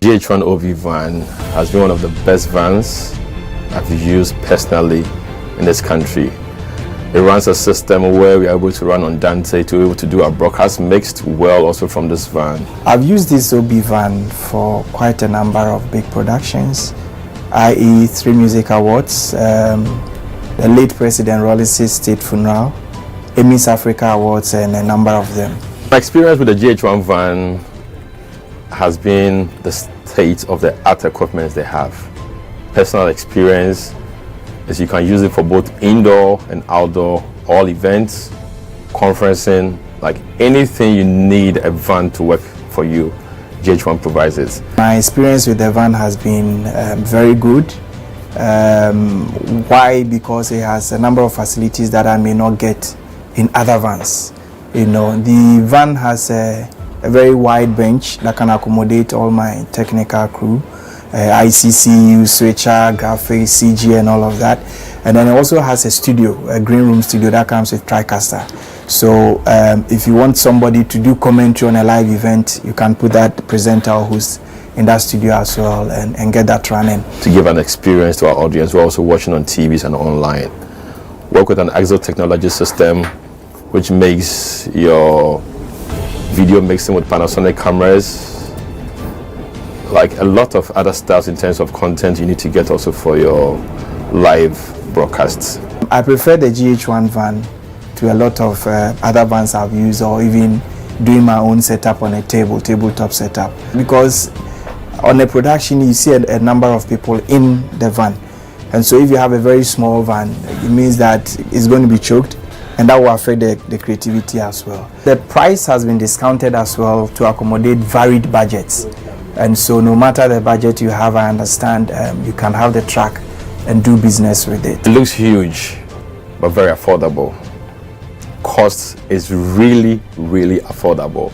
GHOne OV van has been one of the best vans I've used personally in this country. It runs a system where we are able to run on Dante to be able to do our broadcast mixed well also from this van. I've used this OB van for quite a number of big productions, i.e. 3 music awards, the late President Rollis' state funeral, Emmys Africa Awards, and a number of them. My experience with the GHOne van has been the state of the art equipment they have. Personal experience is you can use it for both indoor and outdoor, all events, conferencing, like anything you need a van to work for you, GHOne provides it. My experience with the van has been very good. Why? Because it has a number of facilities that I may not get in other vans. You know, the van has a very wide bench that can accommodate all my technical crew, ICCU, switcher, graphics, CG, and all of that. And then it also has a studio, a green room studio that comes with TriCaster. So if you want somebody to do commentary on a live event, you can put that presenter who's in that studio as well and get that running. To give an experience to our audience who are also watching on TVs and online. Work with an Exo technology system which makes your video mixing with Panasonic cameras, like a lot of other stuff in terms of content you need to get also for your live broadcasts. I prefer the GHOne van to a lot of other vans I've used, or even doing my own setup on a tabletop setup, because on a production you see a number of people in the van, and so if you have a very small van, it means that it's going to be choked, and that will affect the creativity as well. The price has been discounted as well to accommodate varied budgets, and so no matter the budget you have, I understand you can have the track and do business with it. It looks huge but very affordable. Cost is really affordable.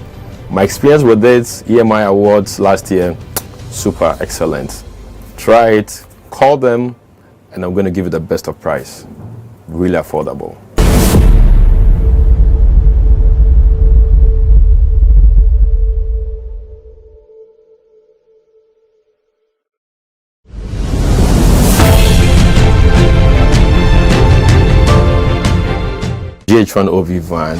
My experience with it, EMI Awards last year, super excellent. Try it, call them, and I'm going to give you the best of price. Really affordable. GHOne OV van.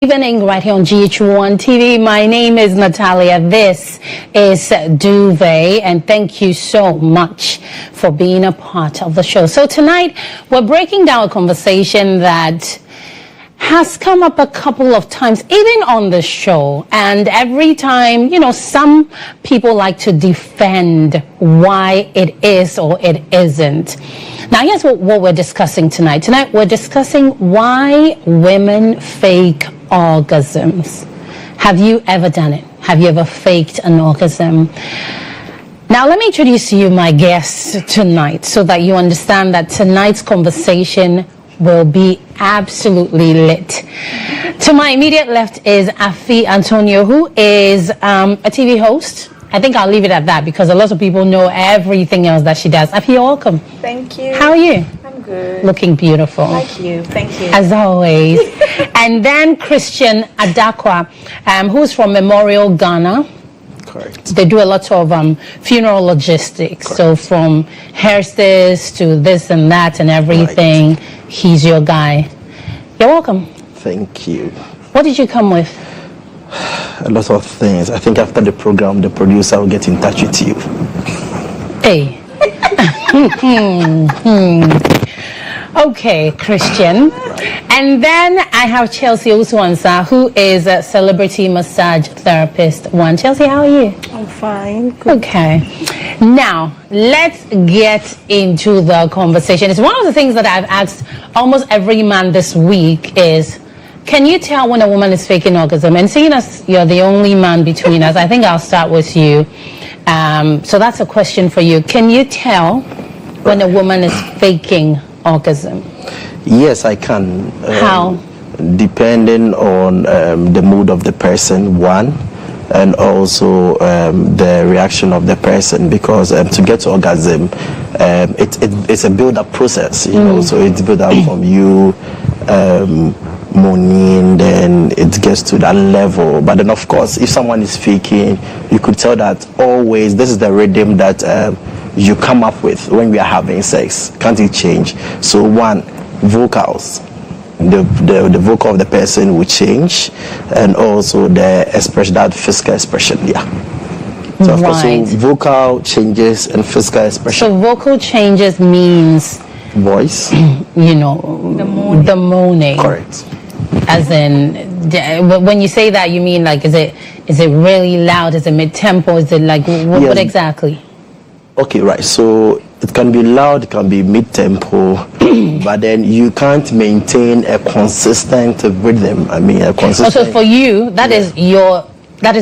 Evening right here on GHOne TV. My name is Natalia. This is Duvet, and thank you so much for being a part of the show. So tonight we're breaking down a conversation that has come up a couple of times, even on the show, and every time, you know, some people like to defend why it is or it isn't. Now, here's what we're discussing tonight. Tonight, we're discussing why women fake orgasms. Have you ever done it? Have you ever faked an orgasm? Now, let me introduce to you my guests tonight so that you understand that tonight's conversation will be absolutely lit. To my immediate left is Afi Antonio, who is a TV host. I think I'll leave it at that because a lot of people know everything else that she does. Afi, you're welcome. Thank you. How are you? I'm good. Looking beautiful. Thank you. Thank you. As always. And then Christian Adarkwa, who's from Memorial, Ghana. Correct. They do a lot of funeral logistics. Correct. So from hearses to this and that and everything, right. He's your guy. You're welcome. Thank you. What did you come with? A lot of things. I think after the program, the producer will get in touch with you. Hey. Okay, Christian. And then I have Chelsea Ansah, who is a celebrity massage therapist. Chelsea, how are you? I'm fine. Good. Okay. Now, let's get into the conversation. It's one of the things that I've asked almost every man this week is, can you tell when a woman is faking orgasm? And seeing as you're the only man between us, I think I'll start with you. So that's a question for you. Can you tell when a woman is faking orgasm? Yes, I can. How? Depending on the mood of the person, one, and also the reaction of the person, because to get to orgasm, it's a build-up process, you know, so it's built up from you moaning, then it gets to that level. But then, of course, if someone is faking, you could tell that always this is the rhythm that you come up with when we are having sex. Can't it change? So one, vocals. The vocal of the person will change, and also the expression, that physical expression, yeah. So of course, so vocal changes and physical expression. So vocal changes means voice. You know, the moaning. Correct. As in, when you say that, you mean like, is it really loud? Is it mid-tempo? Is it like, what exactly? Okay, right. So it can be loud, it can be mid-tempo, but then you can't maintain a consistent rhythm. I mean, a consistent. Also, for you, that is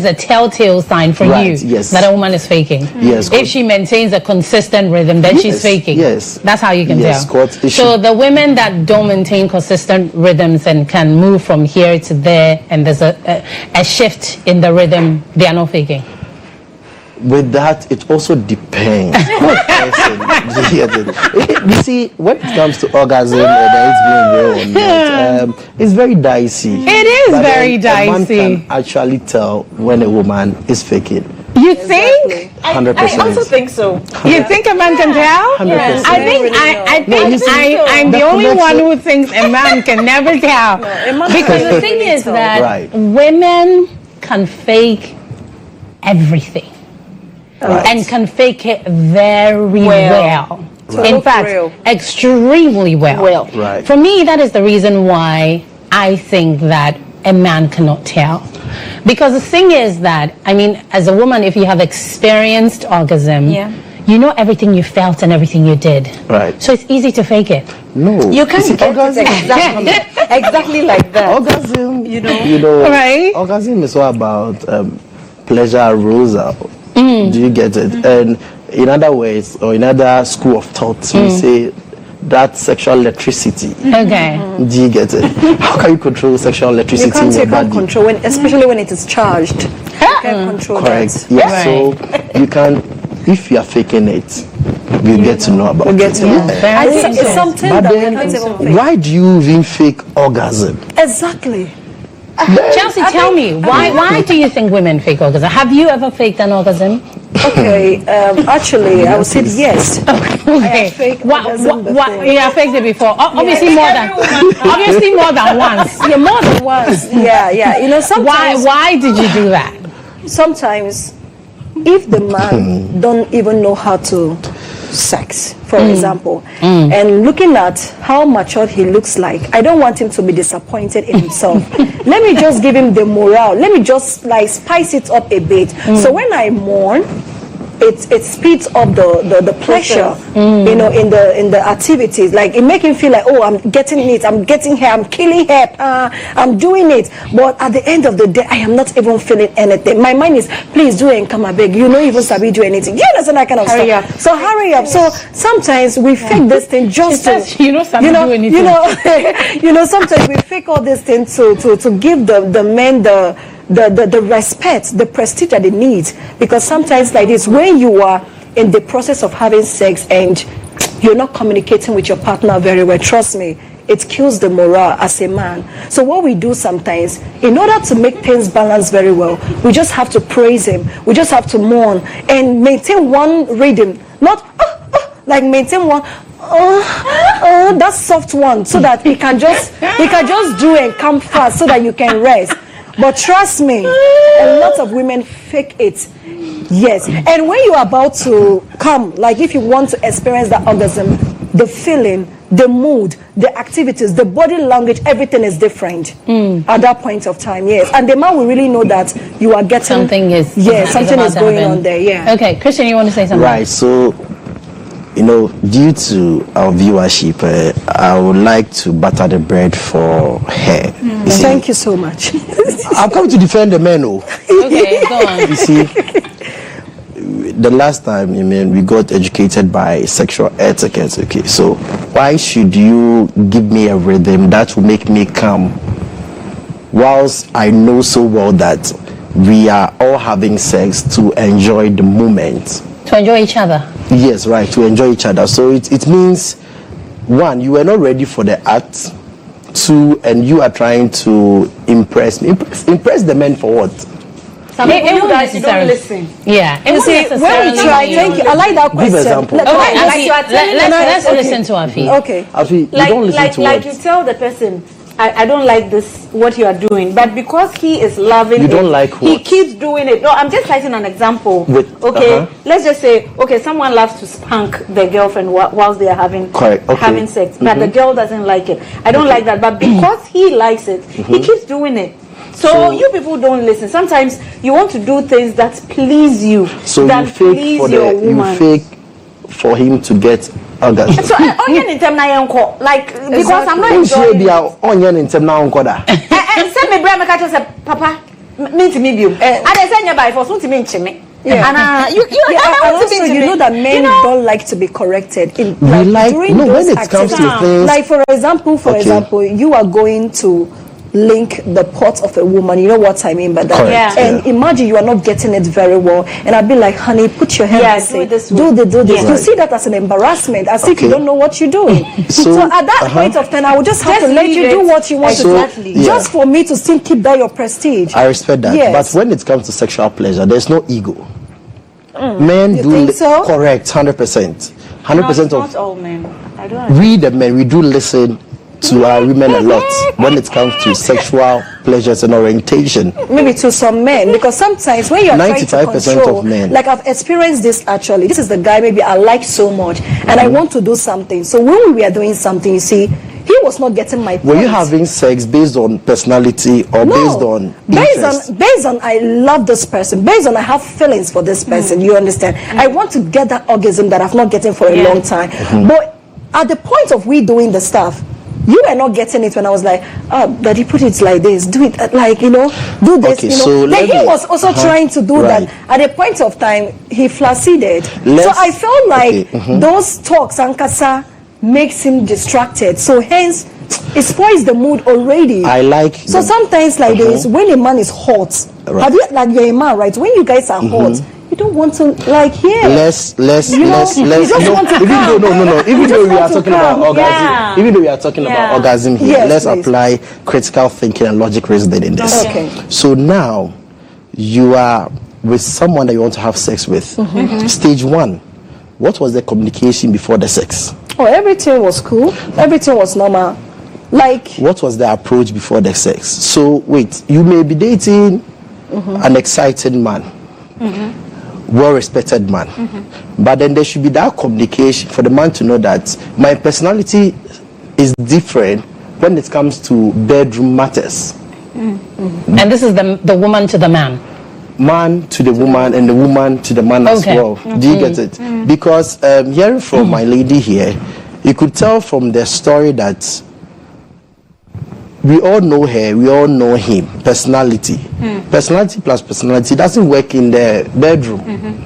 a telltale sign for you that a woman is faking. Yes. If she maintains a consistent rhythm, then she's faking. Yes. That's how you can tell. So the women that don't maintain consistent rhythms and can move from here to there, and there's a shift in the rhythm, they are not faking. With that, it also depends. You see, when it comes to orgasm, whether it's being real or not, it's very dicey. It is very dicey. A man can actually tell when a woman is faking. You think? 100%. I also think so. You think a man can tell? 100%. Yes. I think I'm the only one who thinks a man can never tell. Because the thing is that women can fake everything. Right. And can fake it very well. Right. In fact, extremely well. Right. For me, that is the reason why I think that a man cannot tell. Because the thing is that, I mean, as a woman, if you have experienced orgasm, you know everything you felt and everything you did. Right. So it's easy to fake it. No. You can't get orgasm exactly like that. Orgasm, you know, right? Orgasm is all about pleasure arousal. Do you get it? And in other ways, or in other school of thought, we say that sexual electricity. Okay. Do you get it? How can you control sexual electricity in your body? Control, especially when it is charged. You can control Correct. that. Yeah. Right. So you can, if you are faking it, you get to know about it. Get to know. I think it's something but that then, we can't even fake. why do you even fake orgasm? Exactly. Chelsea, tell me, why do you think women fake orgasm? Have you ever faked an orgasm? Okay, actually, I would say yes. Okay. Fake What? orgasm before. You have faked it before? Obviously more than. Obviously more than once. Yeah, more than once. Yeah. You know, sometimes. Why did you do that? Sometimes, if the man don't even know how to sex, for example, and looking at how matured he looks like, I don't want him to be disappointed in himself. Let me just give him the morale. Let me just like spice it up a bit. So when I mourn, it speeds up the pleasure, you know, in the activities. Like it make him feel like, oh, I'm getting it, I'm getting here, I'm killing here, I'm doing it. But at the end of the day, I am not even feeling anything. My mind is, please do it and come, I beg. You don't even sabi do anything. You understand that kind of Hurry stuff. up. So hurry up. So sometimes we fake this thing just to, You know, do anything. you know, sometimes we fake all these things to give the men the respect, the prestige that they need. Because sometimes like this, when you are in the process of having sex and you're not communicating with your partner very well, trust me, it kills the morale as a man. So what we do sometimes, in order to make things balance very well, we just have to praise him. We just have to mourn and maintain one rhythm, not like maintain one that soft one, so that he can just do and come fast so that you can rest. But trust me, a lot of women fake it. Yes. And when you're about to come, like if you want to experience that orgasm, the feeling, the mood, the activities, the body language, everything is different at that point of time. Yes. And the man will really know that you are getting Something is going on there. Yeah. Okay, Christian, you want to say something? Right. So, you know, due to our viewership, I would like to butter the bread for her. You see, Thank you so much. I've come to defend the men. Okay, go on. You see, the last time, I mean, we got educated by sexual etiquette. Okay, so why should you give me a rhythm that will make me come, whilst I know so well that we are all having sex to enjoy the moment? To enjoy each other. Yes, right, to enjoy each other. So it means, one, you were not ready for the act. Two, and you are trying to impress me. Impress the men for what? Some people you guys don't listen. Yeah. You see, when we try, thank you. I like that question. Give example. Let's listen to Afi. Okay. Afi, you Like, don't listen like, to like what? you tell the person, I don't like this, what you are doing, but because he is loving You it, don't like he what? keeps doing it. No, I'm just citing an example. Okay, let's just say, okay, someone loves to spank their girlfriend whilst they are having Correct, okay. having sex, but the girl doesn't like it. I don't like that, but because he likes it, he keeps doing it. So you people don't listen. Sometimes you want to do things that please you, So that you fake please for your the, you woman. fake for him to get orgasm. So like because I'm not Who say enjoying they it. are onion in term now unkoda? Send me brand make say papa me to me bio. I dey send you by for so to me nchime. Yeah. And you And also, you know that men don't like to be corrected. We like during no when those it comes to activities. things. Like for example, you are going to link the pot of a woman. You know what I mean by that. Correct, Yeah. And imagine you are not getting it very well, and I'd be like, honey, put your hand and say, do this. You see that as an embarrassment, as if you don't know what you're doing. So at that point of time, I would just have to let you do what you want to do, just for me to still keep that your prestige. I respect that. Yes. But when it comes to sexual pleasure, there's no ego. Men You do think so? correct, 100%. 100% not of all men. I don't. we the men, we do listen to our women a lot when it comes to sexual pleasures and orientation. Maybe to some men, because sometimes when you're trying to 95% control, of men. like I've experienced this actually. This is the guy maybe I like so much, and I want to do something. So when we were doing something, you see, he was not getting my point. Were you having sex based on personality or based on interest? based on I love this person, based on I have feelings for this person. You understand? I want to get that orgasm that I've not getting for a long time. But at the point of we doing the stuff, you were not getting it when I was like, Daddy, put it like this, do it like, you know, do this, Okay, you know. so Then he was also trying to do right. that. At a point of time, he flaccid. So Let's- I felt like okay, those talks, Ankasa, makes him distracted. So hence, it spoils the mood already. I like So sometimes like this, when a man is hot, Right. have you, like you're a man, right? When you guys are hot, you don't want to like hear. let's You know, you just want to even though calm. even though we are want to talking about calm. orgasm, even though we are talking about orgasm here, Yes, let's please. apply critical thinking and logic reasoning in this. Okay. So now you are with someone that you want to have sex with. Stage 1, what was the communication before the sex? Oh, everything was cool. Everything was normal. Like, what was the approach before the sex? So wait, you may be dating an excited man, well-respected man, but then there should be that communication for the man to know that my personality is different when it comes to bedroom matters. And this is the woman to the man. Man to the woman and the woman to the man as well. Do you get it? Because hearing from my lady here, you could tell from the story that we all know her, we all know him. Personality. Personality plus personality doesn't work in the bedroom.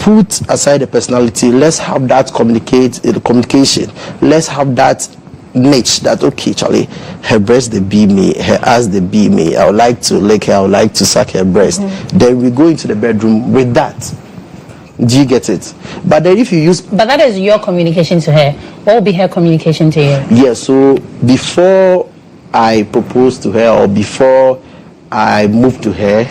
Put aside the personality, let's have that communication. Let's have that niche that, okay, Charlie, her breast they be me, her ass they be me, I would like to lick her, I would like to suck her breast. Then we go into the bedroom with that. Do you get it? But then if you use... But that is your communication to her. What will be her communication to you? Yeah, so before I propose to her or before I move to her,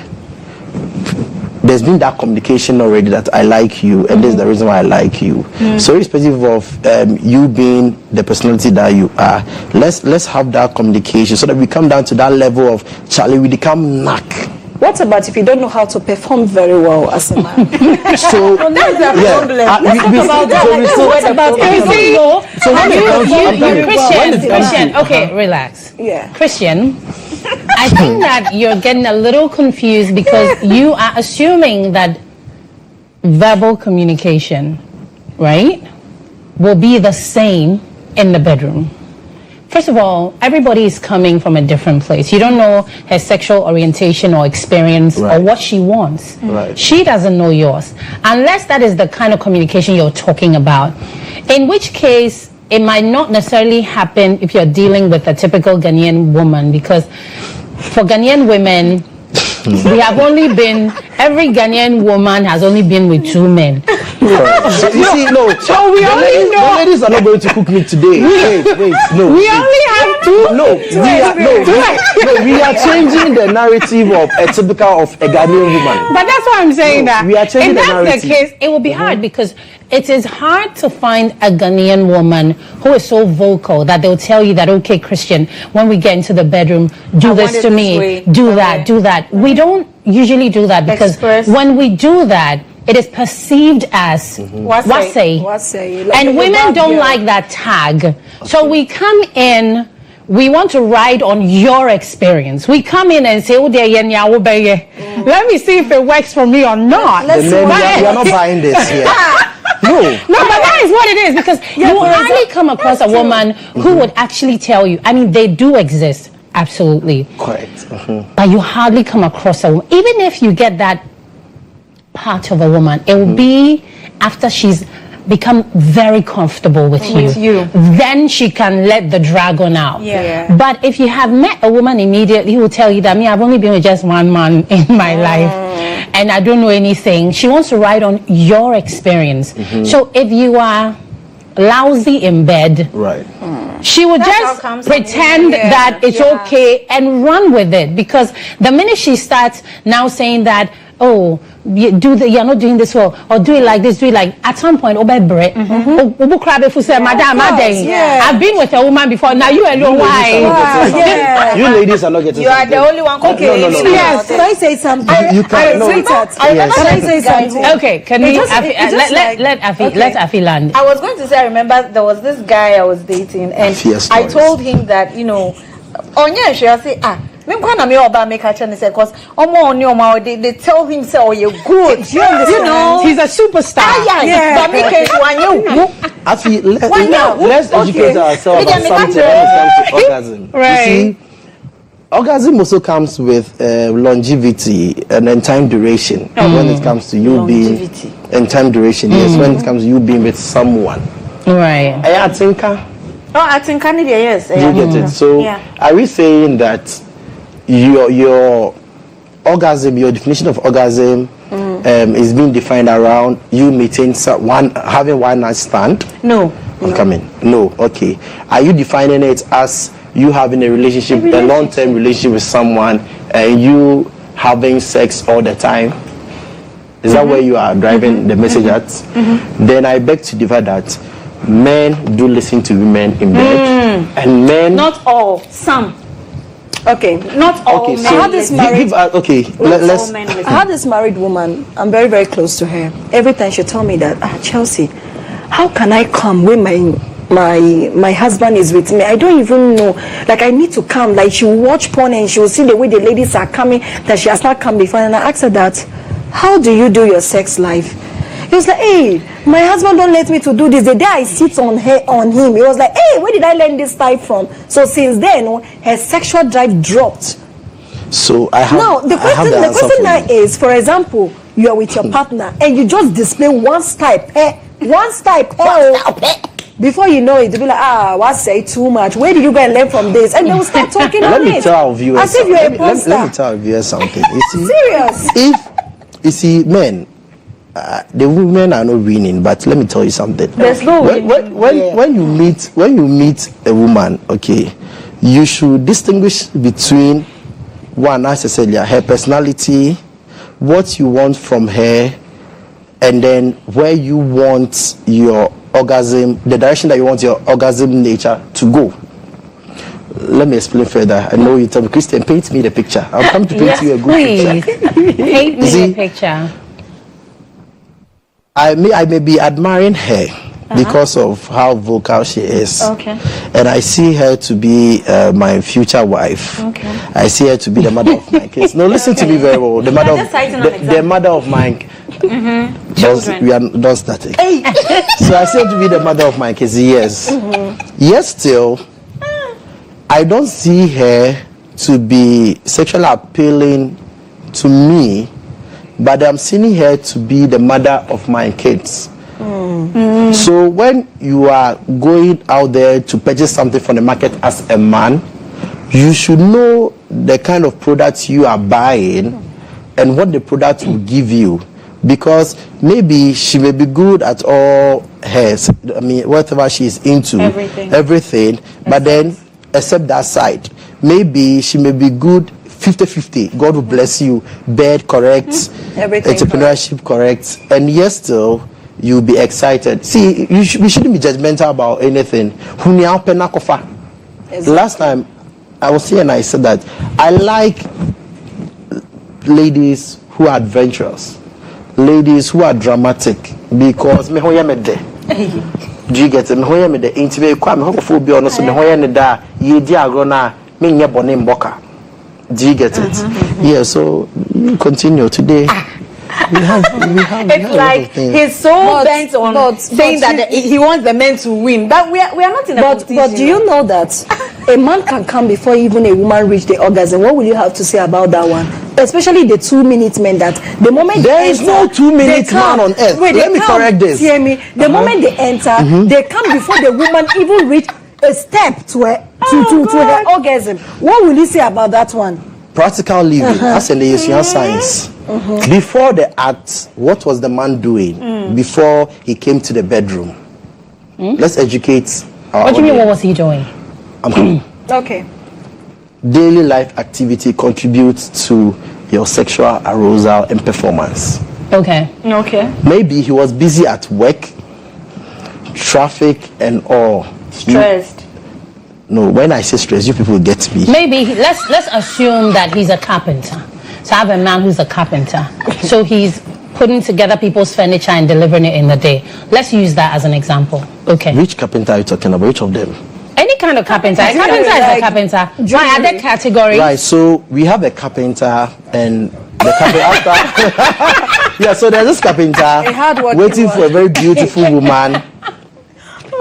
there's been that communication already that I like you and this is the reason why I like you. So irrespective of you being the personality that you are, let's have that communication so that we come down to that level of Charlie, we become knack. what about if you don't know how to perform very well as a man? So That's the problem. Let's talk about that. What about Christian, okay, relax. Yeah. Christian, I think that you're getting a little confused because you are assuming that verbal communication, right, will be the same in the bedroom. First of all, everybody is coming from a different place. You don't know her sexual orientation or experience or what she wants. Right. She doesn't know yours. Unless that is the kind of communication you're talking about. In which case, it might not necessarily happen if you're dealing with a typical Ghanaian woman, because for Ghanaian women, we have only been, every Ghanaian woman has only been with 2 men. So you see, no. So we only know. The ladies are not going to cook me today. Wait, no. We only have 2. No, we are changing the narrative of a typical of a Ghanaian woman. But that's why I'm saying that. We are changing if the narrative. that's the case, it will be hard because it is hard to find a Ghanaian woman who is so vocal that they'll tell you that, okay, Christian, when we get into the bedroom, do this to me, do that, do that. We don't usually do that because when we do that, it is perceived as wase. And women don't like that tag. So we come in, we want to ride on your experience. We come in and say, oh, let me see if it works for me or not. We are not buying this here. No, but that is what it is, because you hardly come across a woman who would actually tell you. I mean, they do exist, absolutely. Correct. But you hardly come across a woman. Even if you get that part of a woman, it will be after she's become very comfortable with you. Then she can let the dragon out. But if you have met a woman immediately who will tell you that, me, I've only been with just 1 man in my life and I don't know anything, she wants to ride on your experience. So if you are lousy in bed, she will just pretend that it's okay and run with it, because the minute she starts now saying that, oh, you're not doing this well, or do it like this, do it like, at some point, madam, I've been with a woman before, now you alone, why? You ladies are not getting. You are the only one. Okay, No. Yes. Can I say something? You can't. Can I say something? Okay, can we, let Afi land. I was going to say, I remember there was this guy I was dating, and I told him that, you know, I say, they tell him, say, oh, you're good. You know, he's a superstar. Afi, let's educate ourselves about something when it comes to orgasm. Right. You see, orgasm also comes with longevity and then time duration. When it comes to you being and time duration, yes. When it comes to you being with someone, right? I think yes. You get it. So, are we saying that your orgasm, your definition of orgasm, is being defined around you meeting having one night stand? No. I'm coming. No. Okay. Are you defining it as you having a relationship, a long-term relationship with someone, and you having sex all the time? Is that where you are driving the message at? Then I beg to differ that men do listen to women in bed, and men. Not all, some. Okay. Not all Okay, men. so I had this married. Let's. All men I listen. had this married woman. I'm very, very close to her. Every time she told me that, Chelsea, how can I come when my husband is with me? I don't even know. Like, I need to come. Like, she will watch porn and she will see the way the ladies are coming, that she has not come before. And I asked her that, how do you do your sex life? He was like, hey, my husband don't let me to do this. The day I sit on him, he was like, hey, where did I learn this type from? So since then, her sexual drive dropped. So I have. Now, the question now is, for example, you are with your partner and you just display one type, before you know it, you'll be like, what's say too much? Where did you go and learn from this? And they will start talking on it. Let me tell our viewers. As if you're a porn star. Let me tell our viewers something. You see, Serious. If you see, men, the women are not winning. But let me tell you something. There's no when you meet a woman, okay, you should distinguish between one, as I said, her personality, what you want from her, and then where you want your orgasm, the direction that you want your orgasm nature to go. Let me explain further. I know you tell me, Christian, paint me the picture. I'm coming to paint you a good picture. Paint me a picture. I may be admiring her because of how vocal she is. Okay. And I see her to be my future wife. Okay. I see her to be the mother of my kids. No, listen to me very well. The mother of the mother of my children. We are not starting. So I see her to be the mother of my kids. Yes. Yes, still, I don't see her to be sexually appealing to me, but I'm seeing her to be the mother of my kids. So when you are going out there to purchase something from the market as a man, you should know the kind of product you are buying and what the product will give you, because maybe she may be good at all whatever she is into, everything, but then except that side, maybe she may be good 50-50. God will bless you. Bed correct, entrepreneurship correct, and yes, still you'll be excited. See, we shouldn't be judgmental about anything. Last time I was here and I said that I like ladies who are adventurous, ladies who are dramatic, because do you get it? Do you get it? Yeah, so you continue today. It's like he's so bent on saying that he wants the men to win. But we are not in a competition. But do you know that a man can come before even a woman reach the orgasm? What will you have to say about that one? Especially the 2-minute men, that the moment there is no 2-minute man on earth. Let me correct this. Hear me. The moment they enter, they come before the woman even reach a step to her orgasm. What will you say about that one? Practical living, as in the Asian science. Before the act, what was the man doing before he came to the bedroom? Let's educate our What do you mean, what was he doing? Okay. Daily life activity contributes to your sexual arousal and performance. Okay. Maybe he was busy at work, traffic and all. Stressed. No, when I say stress, you people get me. Maybe let's assume that he's a carpenter. So I have a man who's a carpenter. So he's putting together people's furniture and delivering it in the day. Let's use that as an example. Okay. Which carpenter are you talking about? Which of them? Any kind of carpenter. A carpenter is a carpenter. My other category. Right. So we have a carpenter and the carpenter. Yeah. So there's this carpenter waiting for a very beautiful woman.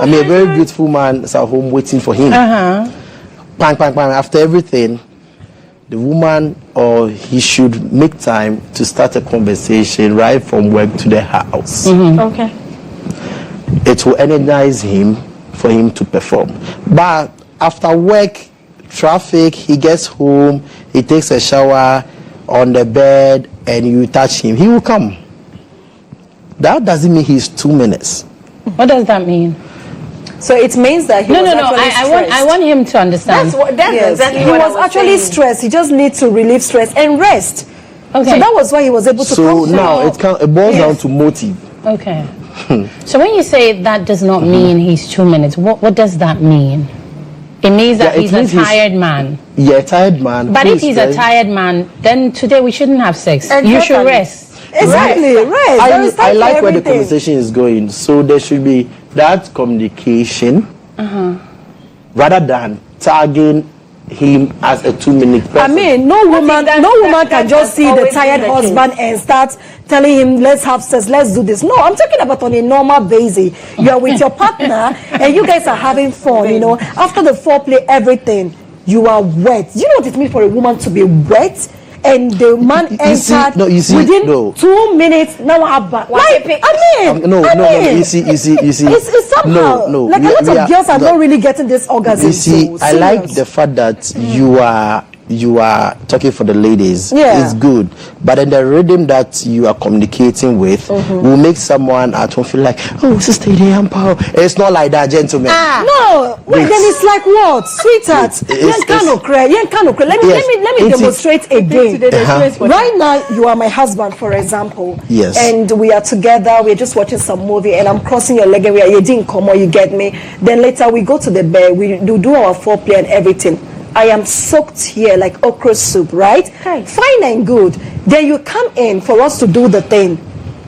A very beautiful man is at home waiting for him. Bang, bang, bang. After everything, the woman or he should make time to start a conversation right from work to the house. Okay. It will energize him for him to perform. But after work, traffic, he gets home, he takes a shower on the bed, and you touch him, he will come. That doesn't mean he's 2 minutes. What does that mean? So it means that he was actually stressed. I want him to understand. That's exactly what he was actually stressed. He just needs to relieve stress and rest. Okay. So that was why he was able to So come. now it boils down to motive. Okay. So when you say that does not mean he's 2 minutes, what does that mean? It means that he's a tired man. Yeah, tired man. But if he's a tired man, then today we shouldn't have sex. You should rest. Exactly, right. I like where the conversation is going. So there should be that communication rather than tagging him as a 2 minute person. I mean, no woman can just see the tired husband and start telling him, let's have sex, let's do this. No, I'm talking about on a normal basis. You are with your partner and you guys are having fun, you know. After the foreplay, everything, you are wet. You know what it means for a woman to be wet? And the man entered within 2 minutes. Now I'm back. Like, no. You see. It's somehow like a lot of girls are not really getting this orgasm. You see, I like the fact that you are talking for the ladies. Yeah. It's good, but then the rhythm that you are communicating with will make someone at home feel like, oh, sister, it's not like that, gentlemen. No, then it's like what, sweetheart? Let me demonstrate again. Right now, you are my husband, for example. Yes. And we are together. We're just watching some movie, and I'm crossing your leg, and you didn't come, or you get me. Then later we go to the bed. We do our foreplay and everything. I am soaked here like okra soup, right? Hey. Fine and good. Then you come in for us to do the thing.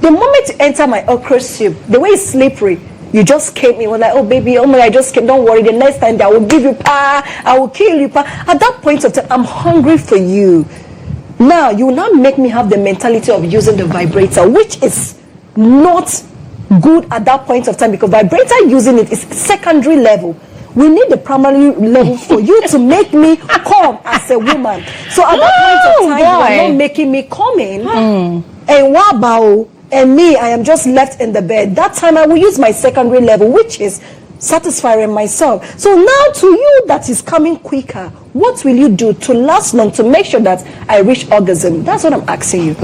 The moment you enter my okra soup, the way it's slippery, you just came in. We're like, oh baby, oh my, I just came. Don't worry. The next time I will give you I will kill you At that point of time, I'm hungry for you. Now you will not make me have the mentality of using the vibrator, which is not good at that point of time, because vibrator using it is secondary level. We need the primary level for you to make me come as a woman. So at that point of time, you are not making me come in. And wabao, and me, I am just left in the bed. That time I will use my secondary level, which is satisfying myself. So now to you that is coming quicker, what will you do to last long, to make sure that I reach orgasm? That's what I'm asking you.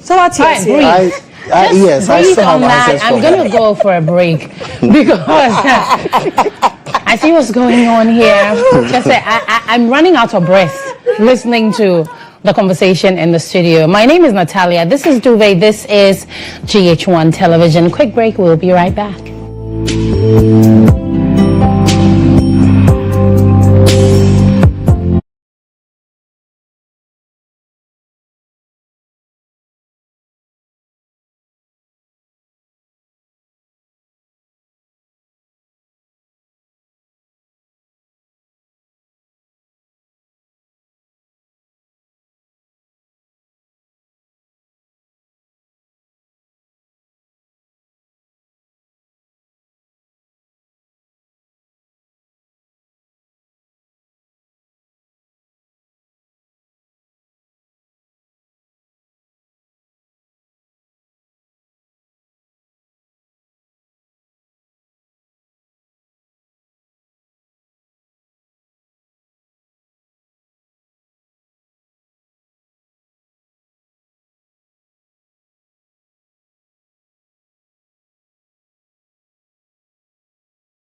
So what's your say? Yes, I still have answers for I'm going to go for a break because I see what's going on here. Just say, I'm running out of breath listening to the conversation in the studio. My name is Natalia. This is Duvet. This is GHOne Television. Quick break. We'll be right back.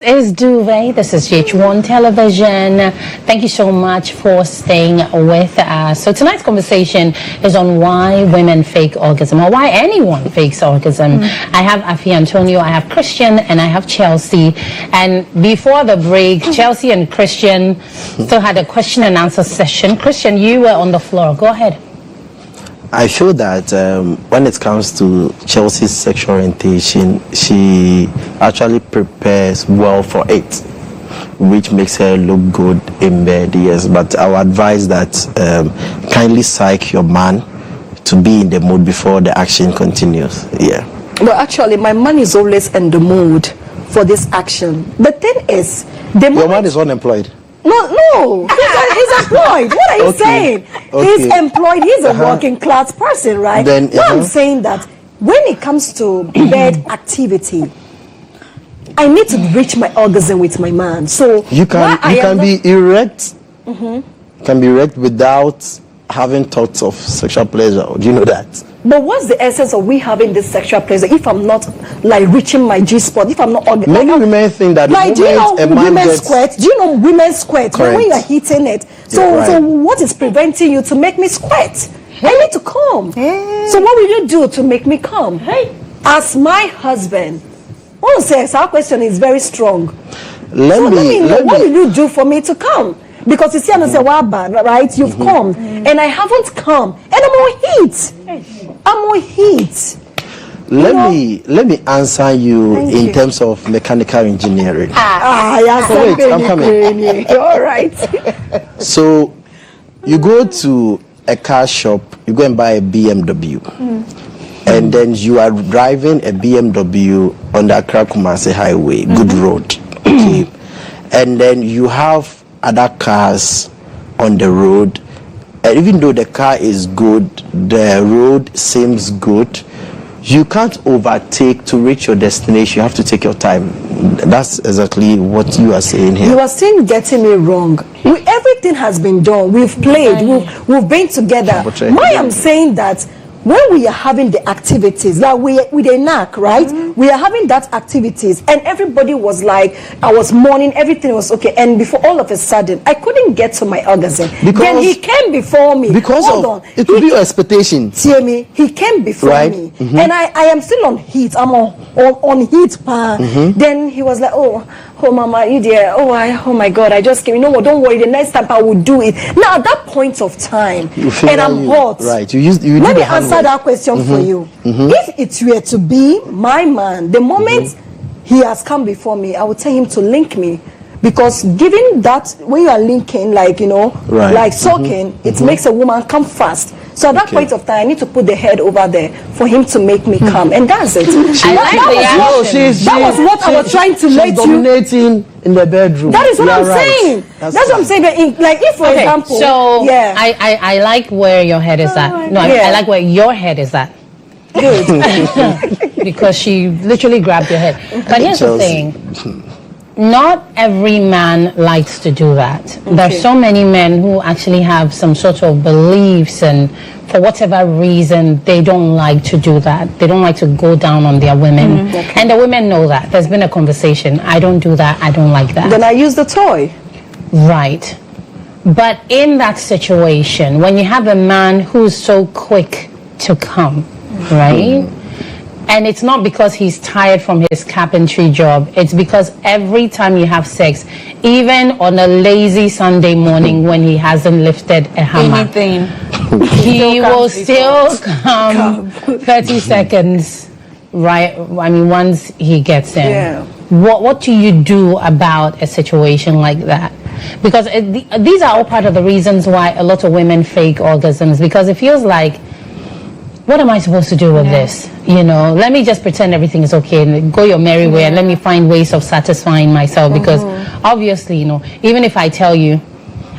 Is Duvet. This is GHOne Television. Thank you so much for staying with us. So tonight's conversation is on why women fake orgasm, or why anyone fakes orgasm. I have Afi Antonio, I have Christian, and I have Chelsea. And before the break, Chelsea and Christian still had a question and answer session. Christian, you were on the floor. Go ahead. I feel that when it comes to Chelsea's sexual orientation, she actually prepares well for it, which makes her look good in bed, yes. But I would advise that kindly psych your man to be in the mood before the action continues. Yeah. Well, actually, my man is always in the mood for this action. The thing is, your man is unemployed. No, he's employed. What are you saying? He's employed. He's a working class person, right? Then, I'm saying that when it comes to bed activity, I need to reach my orgasm with my man. So you can be erect. Can be erect without having thoughts of sexual pleasure. Do you know that? But what's the essence of we having this sexual pleasure if I'm not like reaching my G-spot, if I'm not many women think that like, do you know women's squirt? Do you know women's squirt? Correct. When you're hitting it, so what is preventing you to make me squirt? I need to come. So what will you do to make me come? As my husband. One says our question is very strong. What will you do for me to come? Because you see, I'm say, right? You've come, and I haven't come, and I'm on heat. I'm on heat. Let me answer you in terms of mechanical engineering. Wait, I'm coming. All right. So you go to a car shop, you go and buy a BMW, and then you are driving a BMW on the Accra Kumasi highway, good road, okay, and then you have other cars on the road, and even though the car is good, the road seems good, you can't overtake to reach your destination. You have to take your time. That's exactly what you are saying here. You are still getting me wrong. Everything has been done. We've played. We've been together. Why I'm saying that, when we are having the activities, like with a knack, right? We are having that activities, and everybody was like, I was mourning, everything was okay, and before all of a sudden, I couldn't get to my orgasm. Then he came before me. Because it will be your expectation. See me? He came before me, and I am still on heat. I'm on heat, Then he was like, oh, mama, you dear, oh my God, I just came. You know what? Don't worry. The next time I will do it. Now at that point of time, and I'm hot. Right. Let me answer that question for you. If it were to be my man, the moment he has come before me, I would tell him to link me, because given that when you are linking, like like soaking, it makes a woman come fast. So at that point of time, I need to put the head over there for him to make me come, and that's it. That was what I was trying to let you. Dominating in the bedroom. That is what I'm saying. That's what I'm saying. Like if, for example, so I like where your head is at. I like where your head is at. Good. Because she literally grabbed your head. But here's the thing. Not every man likes to do that. There's so many men who actually have some sort of beliefs, and for whatever reason, they don't like to do that. They don't like to go down on their women. And the women know that. There's been a conversation. I don't do that. I don't like that. Then I use the toy. Right. But in that situation, when you have a man who's so quick to come, right? And it's not because he's tired from his carpentry job. It's because every time you have sex, even on a lazy Sunday morning when he hasn't lifted a hammer, he will still come 30 seconds, right? I mean, once he gets in. Yeah. What do you do about a situation like that? Because these are all part of the reasons why a lot of women fake orgasms, because it feels like, what am I supposed to do with this? Let me just pretend everything is okay and go your merry way, and let me find ways of satisfying myself, because obviously, even if I tell you,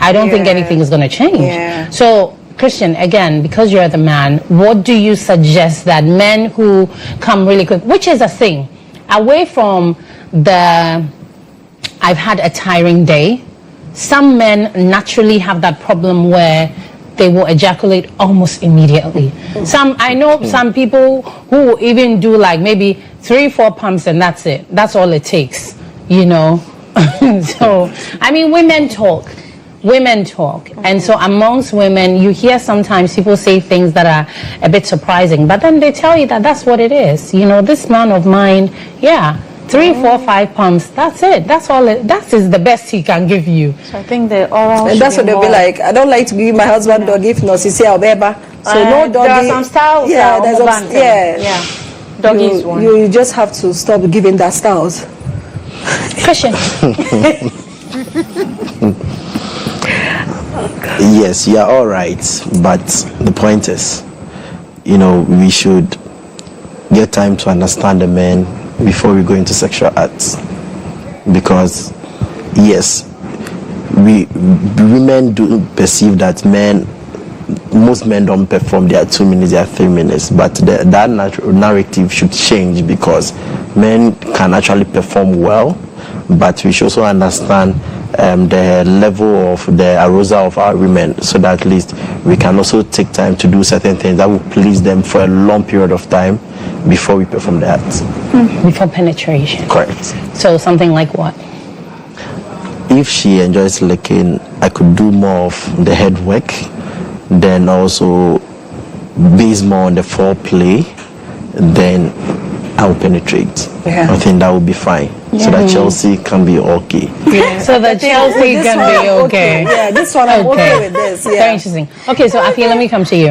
I don't think anything is going to change. So, Christian, again, because you're the man, what do you suggest that men who come really quick, which is a thing, away from the, I've had a tiring day, some men naturally have that problem where they will ejaculate almost immediately. I know some people who even do like maybe 3-4 pumps and that's it. That's all it takes, So, I mean, women talk. And so amongst women, you hear sometimes people say things that are a bit surprising, but then they tell you that that's what it is. This man of mine, 3, 4, 5 pumps, that's it. That's all. That is the best he can give you. So I think the oral. And that's what they'll be like. I don't like to give my husband doggy if not he say I'll. So no doggy. There are some styles. Doggy is one. You just have to stop giving that styles. Christian. Yes, you're all right, but the point is, we should get time to understand the men before we go into sexual acts, because yes, women do perceive that most men don't perform their 2 minutes, their 3 minutes, but that narrative should change, because men can actually perform well, but we should also understand the level of the arousal of our women, so that at least we can also take time to do certain things that will please them for a long period of time before we perform the act. Before penetration. Correct. So something like what? If she enjoys licking, I could do more of the head work, then also based more on the foreplay, then I'll penetrate. I think that will be fine. So that Chelsea can be okay. So that Chelsea can be okay. Yeah, this one I'm okay with this. Yeah. Very interesting. Okay, so Afi, let me come to you.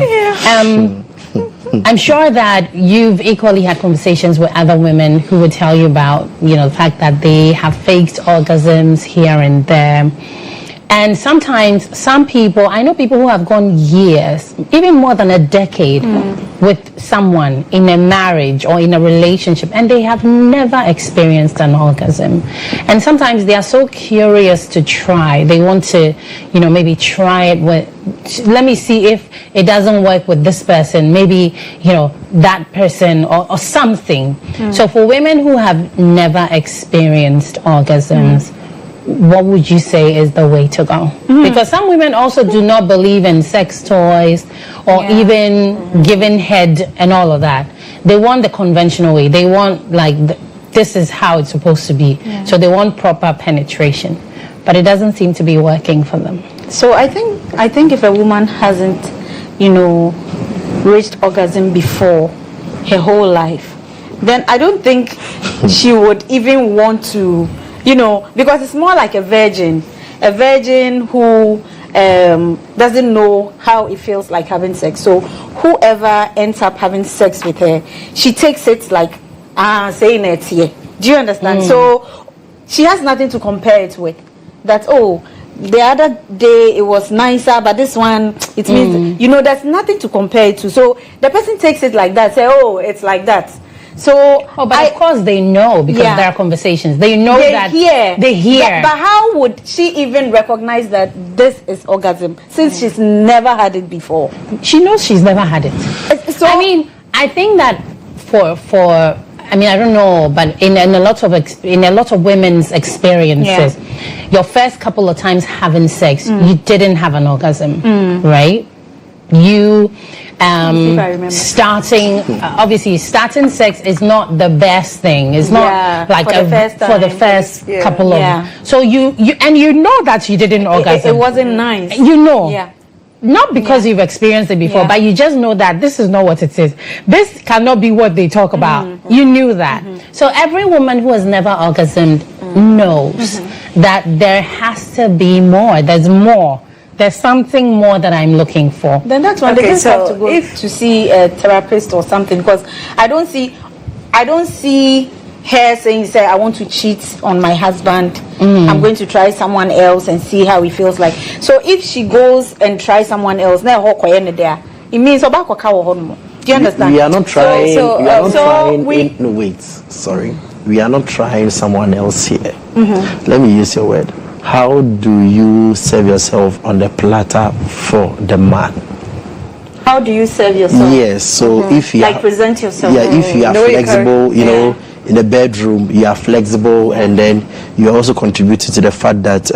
I'm sure that you've equally had conversations with other women who would tell you about, the fact that they have faked orgasms here and there. And sometimes some people, I know people who have gone years, even more than a decade with someone in a marriage or in a relationship, and they have never experienced an orgasm. And sometimes they are so curious to try. They want to, maybe try it with, let me see if it doesn't work with this person, maybe, that person or something. So for women who have never experienced orgasms, what would you say is the way to go? Because some women also do not believe in sex toys or even giving head and all of that. They want the conventional way. They want this is how it's supposed to be. So they want proper penetration, but it doesn't seem to be working for them. So I think if a woman hasn't, reached orgasm before her whole life, then I don't think she would even want to, because it's more like a virgin who doesn't know how it feels like having sex. So whoever ends up having sex with her, she takes it like, saying it here. Do you understand? So she has nothing to compare it with. That, the other day it was nicer, but this one, it means, there's nothing to compare it to. So the person takes it like that, say, it's like that. So, but of course they know, because there are conversations. They know that they hear. But how would she even recognize that this is orgasm since she's never had it before? She knows she's never had it. So I think that for I don't know, but in a lot of women's experiences, your first couple of times having sex, you didn't have an orgasm, right? You obviously starting sex is not the best thing. It's not like for the first couple of so you know that you didn't orgasm. It wasn't nice. Not because you've experienced it before, but you just know that this is not what it is. This cannot be what they talk about. You knew that. So every woman who has never orgasmed knows that there has to be more. There's more. There's something more that I'm looking for. Then that's when they just have to go to see a therapist or something, because I don't see her saying, I want to cheat on my husband. I'm going to try someone else and see how it feels like. So if she goes and tries someone else, it means do you understand? We are not trying. We are not trying someone else here. Let me use your word. How do you serve yourself on the platter for the man? How do you serve yourself? Yes, so if you present yourself. If you are flexible, in the bedroom, you are flexible, and then you also contributed to the fact that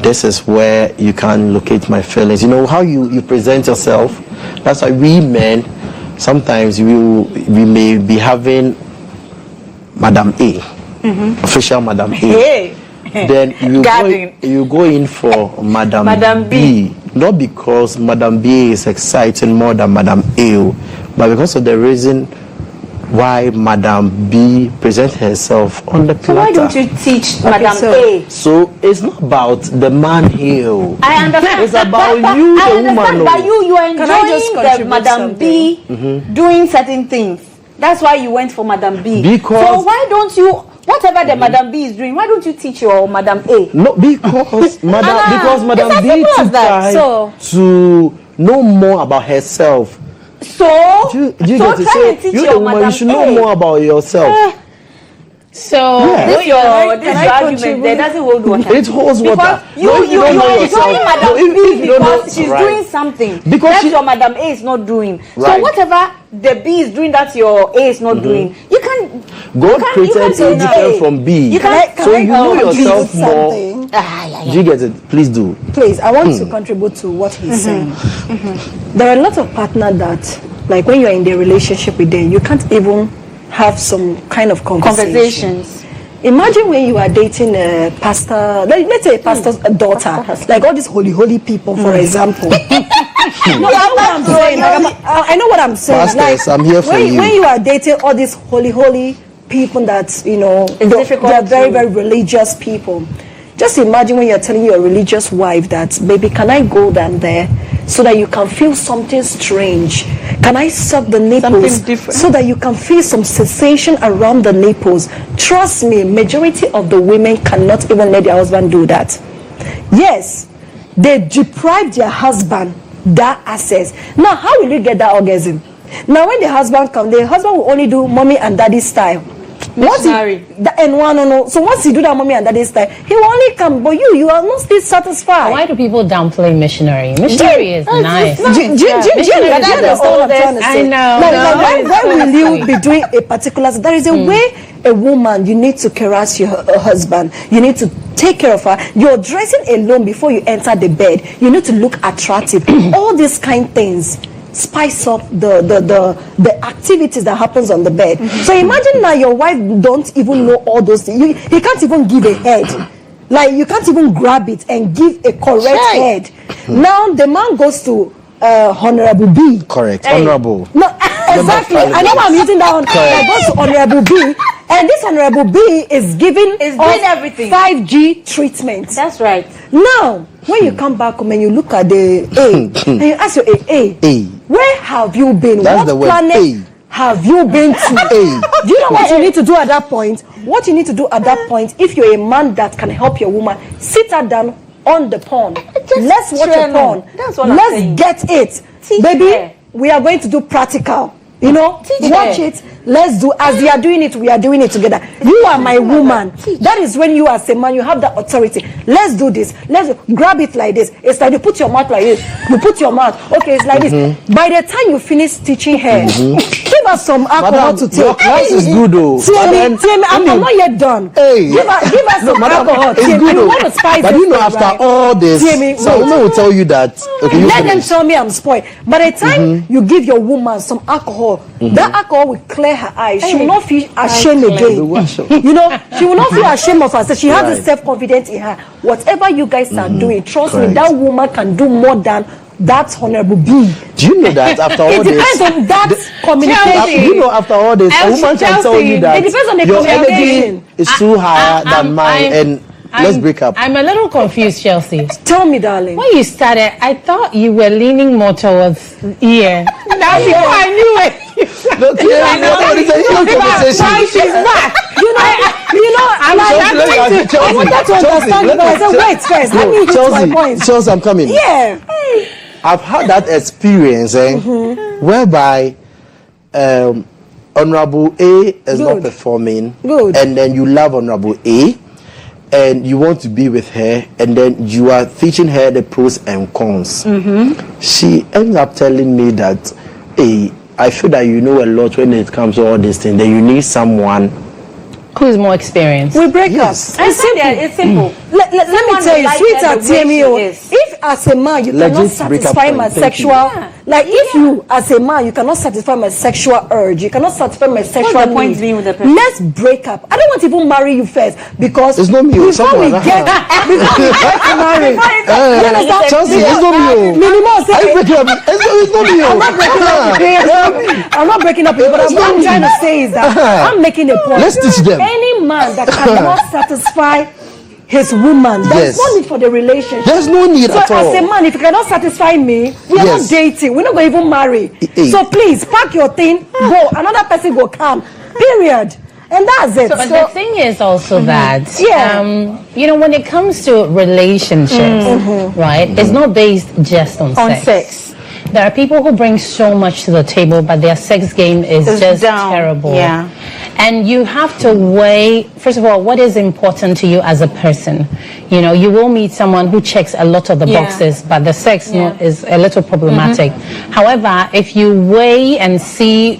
this is where you can locate my feelings. How you present yourself. That's why we men sometimes we may be having Madam A, official Madam A. Then you go in for Madam B. Not because Madam B is exciting more than Madam A, but because of the reason why Madam B presents herself on the platter. So why don't you teach Madam A? So it's not about the man here. I understand. It's about you, the woman. But you are enjoying the Madam B doing certain things. That's why you went for Madam B. So why don't you, whatever the Madam B is doing, why don't you teach your Madam A? No, because Madam B took time to know more about herself. So, you get it? So and teach you your the woman, you should know more about yourself. So this argument there doesn't hold water. It holds water. You are enjoying Madam B because she's doing something that your Madam A is not doing. So whatever the B is doing that your A is not doing, you can. God created A different from B. So you know yourself more. Do you get it? Please do. Please, I want to contribute to what he's saying. There are a lot of partners that, like when you're in the relationship with them, you can't even have some kind of conversations. Imagine when you are dating a pastor, let's say a pastor's daughter, like all these holy people, for example. No, I know what I'm saying. I know what I'm saying. Pastors, I'm here for when, you. When you are dating all these holy people that, you know, they're very, very religious people. Just imagine when you're telling your religious wife that, baby, can I go down there so that you can feel something strange? Can I suck the nipples so that you can feel some sensation around the nipples? Trust me, majority of the women cannot even let their husband do that. Yes, they deprive their husband that access. Now, how will you get that orgasm? Now, when the husband comes, the husband will only do mommy and daddy style. Once so once you do that mommy and daddy style, he will only come, but you are not still satisfied. Why do people downplay missionary? Missionary is nice. I know. Why will you be doing a particular? There is a way a woman, you need to caress your husband. You need to take care of her. You're dressing alone before you enter the bed. You need to look attractive. All these kind things spice up the activities that happens on the bed. So imagine now your wife don't even know all those things. He can't even give a head. Like, you can't even grab it and give a correct head. Now the man goes to Honorable B. Correct. Honorable. No, exactly. I know I'm using that one. I goes to Honorable B, and this Honorable B is giving us everything 5G treatment. That's right. Now, when you come back home and you look at the A, and you ask your A, where have you been? That's what planet have you been to? Do you know what you need to do at that point? What you need to do at that point, if you're a man that can help your woman, sit her down on the porn. Let's watch a porn. That's what Let's I'm saying. get it. Baby, we are going to do practical. You know, watch it. Let's do, as they are doing it, we are doing it together. You are my woman. That is when you as a man, you have that authority. Let's do this. Let's grab it like this. It's like you put your mouth like this. You put your mouth. Okay, it's like this. By the time you finish teaching her, give us some alcohol to take. Your class is good, though. I'm not yet done. Hey. Give us some alcohol. It's good, you want to spice but it, you know, after right? all this, someone will tell you that. Okay, Let them tell me I'm spoiled. By the time you give your woman some alcohol, that alcohol will clear her eyes. She will not feel ashamed again. You know, she will not feel ashamed of herself. She has a self-confidence in her. Whatever you guys are doing, trust me, that woman can do more than that Honorable B. Do you know that after all this, it depends on that communication. You know, after all this, a woman can tell you that it depends on the your communication. energy is too higher than mine, and let's break up. I'm a little confused, Chelsea. Tell me, darling. When you started, I thought you were leaning more towards ear. Now before I knew it. Look, she's back. I wanted to understand, but I said, wait first, let me hit my point. Chelsea, I'm coming. Yeah. I've had that experience, whereby Honorable A is not performing, and then you love Honorable A, and you want to be with her, and then you are teaching her the pros and cons. She ends up telling me that, hey, I feel that you know a lot when it comes to all these things, then you need someone who is more experienced. We break up. It's simple. Let me tell you, sweetheart, TMO, if as a man you cannot satisfy my sexual, like if you as a man you cannot satisfy my sexual urge, you cannot satisfy my sexual point need, let's break up. I don't want to even marry you first because it's not me. Before we get married, Chelsea, it's not me. It's not me. I'm not breaking up with you, but what I'm trying to say is that I'm making a point. Let's teach them. Any man that cannot satisfy his woman, there's no need for the relationship. There's no need at all. So as a man, if you cannot satisfy me, we are not dating. We're not going to even marry. So please, pack your thing, go. Another person go come. Period. And that's it. But the thing is also that, you know, when it comes to relationships, right, it's not based just on sex. There are people who bring so much to the table, but their sex game is just terrible. Yeah. And you have to weigh, first of all, what is important to you as a person. You know, you will meet someone who checks a lot of the boxes, but the sex is a little problematic. However, if you weigh and see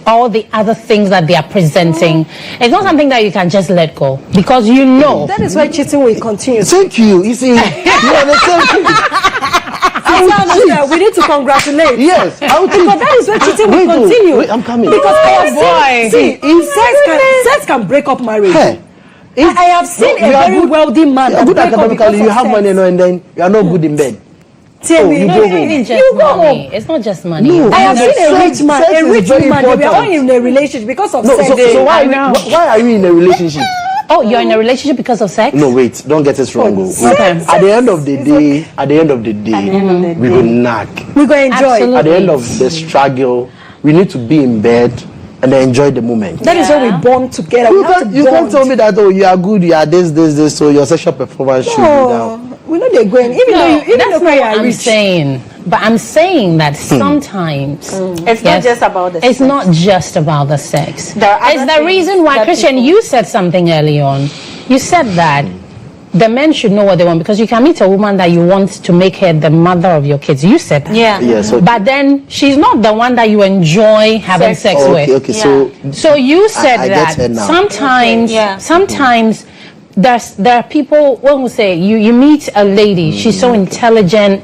all the other things that they are presenting, it's not something that you can just let go, because you know. That is why cheating will continue. Thank you. You see, you understand. We need to congratulate. Yes, I would think. But that is why cheating will continue. Wait, I'm coming. Because I have seen, sex can break up marriage. Hey, I have seen a very wealthy man. Good academically, you have money, and then you are not good in bed. Tell me, you No, go it's home. not just You go money. home. It's not just money. No, I have Sex- seen a rich man. sex A is rich very man. They were all important. in a relationship because of No, sex. so why, know. why are you in a relationship? Oh, you're in a relationship because of sex? No, wait, don't get us wrong. Wait. Okay. At the end of the day, we will knock. We go enjoy. Absolutely. At the end of the struggle, we need to be in bed and enjoy the moment. That is why we bond together. You We have can't, to you can't bond. tell me that, oh, you are good, you are this, so your sexual performance should be down. No, we know they're going. Even though No, you that's know not you what are I'm rich. saying. But I'm saying that sometimes It's not just about the It's sex. not just about the sex. There are It's other the things reason why, that Christian, people- you said something early on. You said that the men should know what they want, because you can meet a woman that you want to make her the mother of your kids. You said that. Yeah. Yes, okay. But then she's not the one that you enjoy having sex with. Okay, so So you said I that get her now. sometimes, Okay, yeah. sometimes there are people. When we say you meet a lady, she's so intelligent,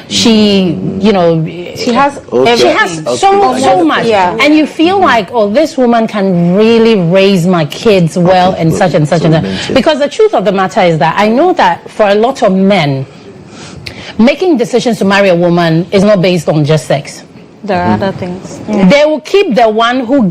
she She has Okay. she has so much, Yeah. and you feel like, oh, this woman can really raise my kids well, and such and such and such. Because the truth of the matter is that I know that for a lot of men, making decisions to marry a woman is not based on just sex. There are other things. They will keep the one who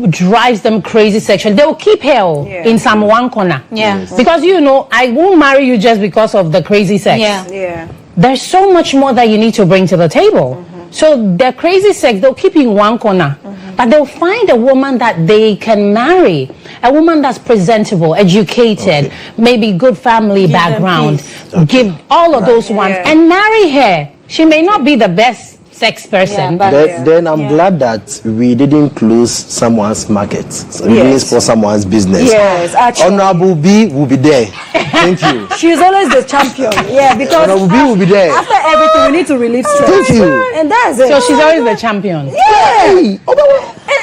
drives them crazy sexually. They will keep her in some one corner. Yeah. Yes. Because I won't marry you just because of the crazy sex. Yeah. Yeah. There's so much more that you need to bring to the table. So the crazy sex, they'll keep you in one corner. But they'll find a woman that they can marry. A woman that's presentable, educated, maybe good family background. Give all of those ones and marry her. She may not be the best sex person. but then I'm glad that we didn't close someone's market. So we didn't spoil someone's business. Yes, actually. Honorable B will be there. Thank you. She's always the champion. Yeah, because Honorable B will be there. after everything, we need to relieve stress. Thank you. And that's it. So she's always the champion. Yeah.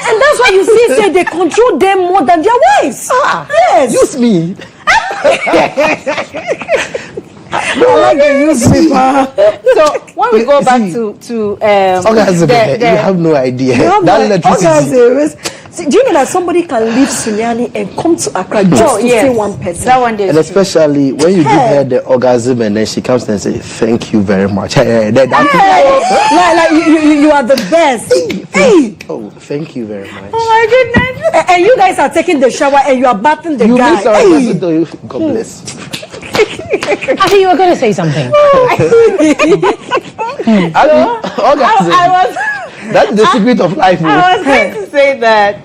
And that's why you see, say they control them more than their wives. Yes. Use me. I like the newspaper. So when we go back to Orgasm, you have no idea. That electricity. See, do you know that somebody can leave Sunyani and come to Accra just to see one person? That one day. And especially when you give her the orgasm and then she comes and say, thank you very much. Like you are the best. Hey. Oh, thank you very much. Oh my goodness. And you guys are taking the shower and you are bathing the You guy. miss our Hey. God bless. I think you were going to say something. Orgasm. That's the secret of life. I was going to say that.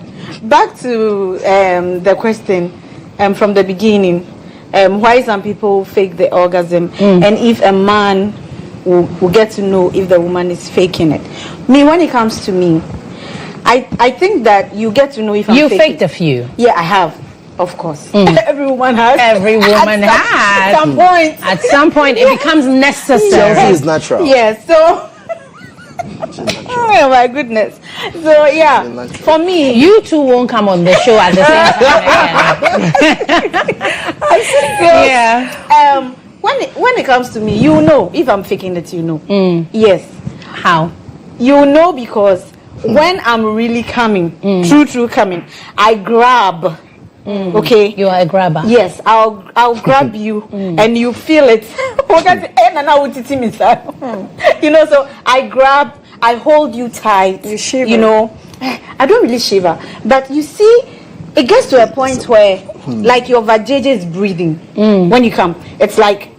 Back to the question from the beginning. Why some people fake the orgasm, and if a man will get to know if the woman is faking it. Me, when it comes to me, I think that you get to know if I'm You faking faked a few. Yeah, I have. Of course. Every woman has. Every woman has. At some point. At some point, it becomes necessary. Chelsea is natural. Yes, so. Oh my goodness. So yeah, for me, You two won't come on the show at the same time. Yeah. when it comes to me, you know if I'm faking it, you know. Yes. How? You know, because when I'm really coming, true coming, I grab. Okay. You are a grabber. Yes, I'll grab you and you feel it. You know, so I grab, I hold you tight. You shiver. You know, I don't really shiver, but you see, it gets to a point where, like your vajayjay is breathing when you come. It's like,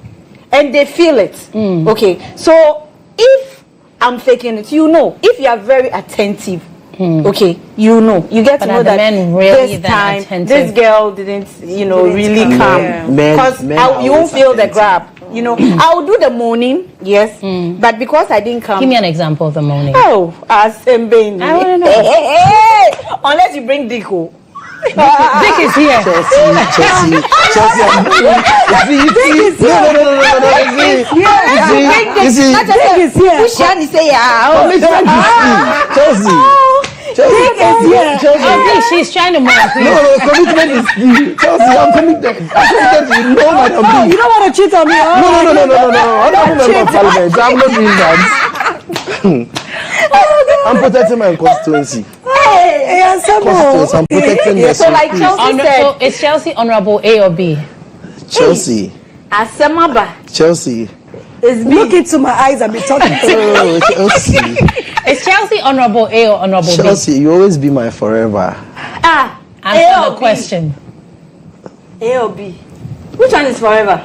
and they feel it. Okay, so if I'm faking it, you know, if you are very attentive. Okay, you know, you get But to are know the that men really this that time attentive? this girl didn't really come. come Yeah. because Men are you won't always feel the attentive. grab. You know, I'll do the moaning, yes, but because I didn't come. Give me an example of the moaning. Oh, as I wanna know. Unless you bring Dico. Dick is here. Chelsea. You see, I think she's trying to move. commitment is key. Chelsea, I'm committed. I'm committed to you. No, Madam B. You don't want to cheat on me, huh? No. I'm not a member of parliament. I'm not doing that. I'm protecting my constituency. Hey, Constituency. I'm protecting the So like peace. Chelsea said, So is Chelsea honorable A or B? Chelsea. Asemaba. Chelsea. Look into my eyes and be talking to me. Chelsea. Is Chelsea honorable A or honorable Chelsea, you always be my forever. Answer the question. A or B? Which one is forever?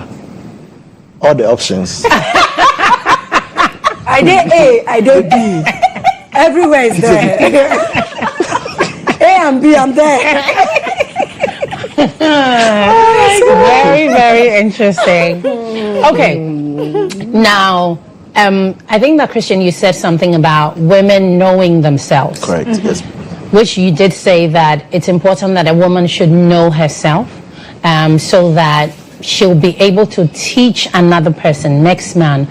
All the options. I did A, I did B. Everywhere is there. A and B, I'm there. Very, very interesting. Okay. Now, I think that, Christian, you said something about women knowing themselves. Correct, yes. Which you did say that it's important that a woman should know herself so that she'll be able to teach another person, next man,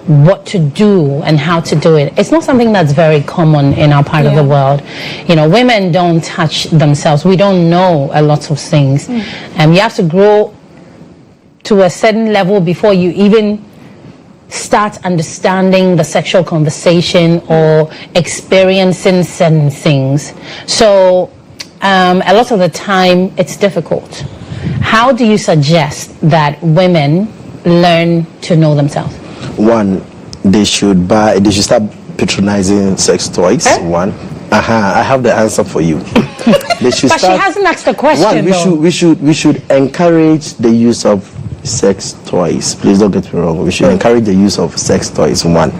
what to do and how to do it. It's not something that's very common in our part of the world. You know, women don't touch themselves. We don't know a lot of things. You have to grow to a certain level before you even start understanding the sexual conversation or experiencing certain things. So a lot of the time it's difficult. How do you suggest that women learn to know themselves? One, they should start patronizing sex toys. One. I have the answer for you. They should But she hasn't asked the question. One, we should encourage the use of sex toys. Please don't get me wrong. We should encourage the use of sex toys. One,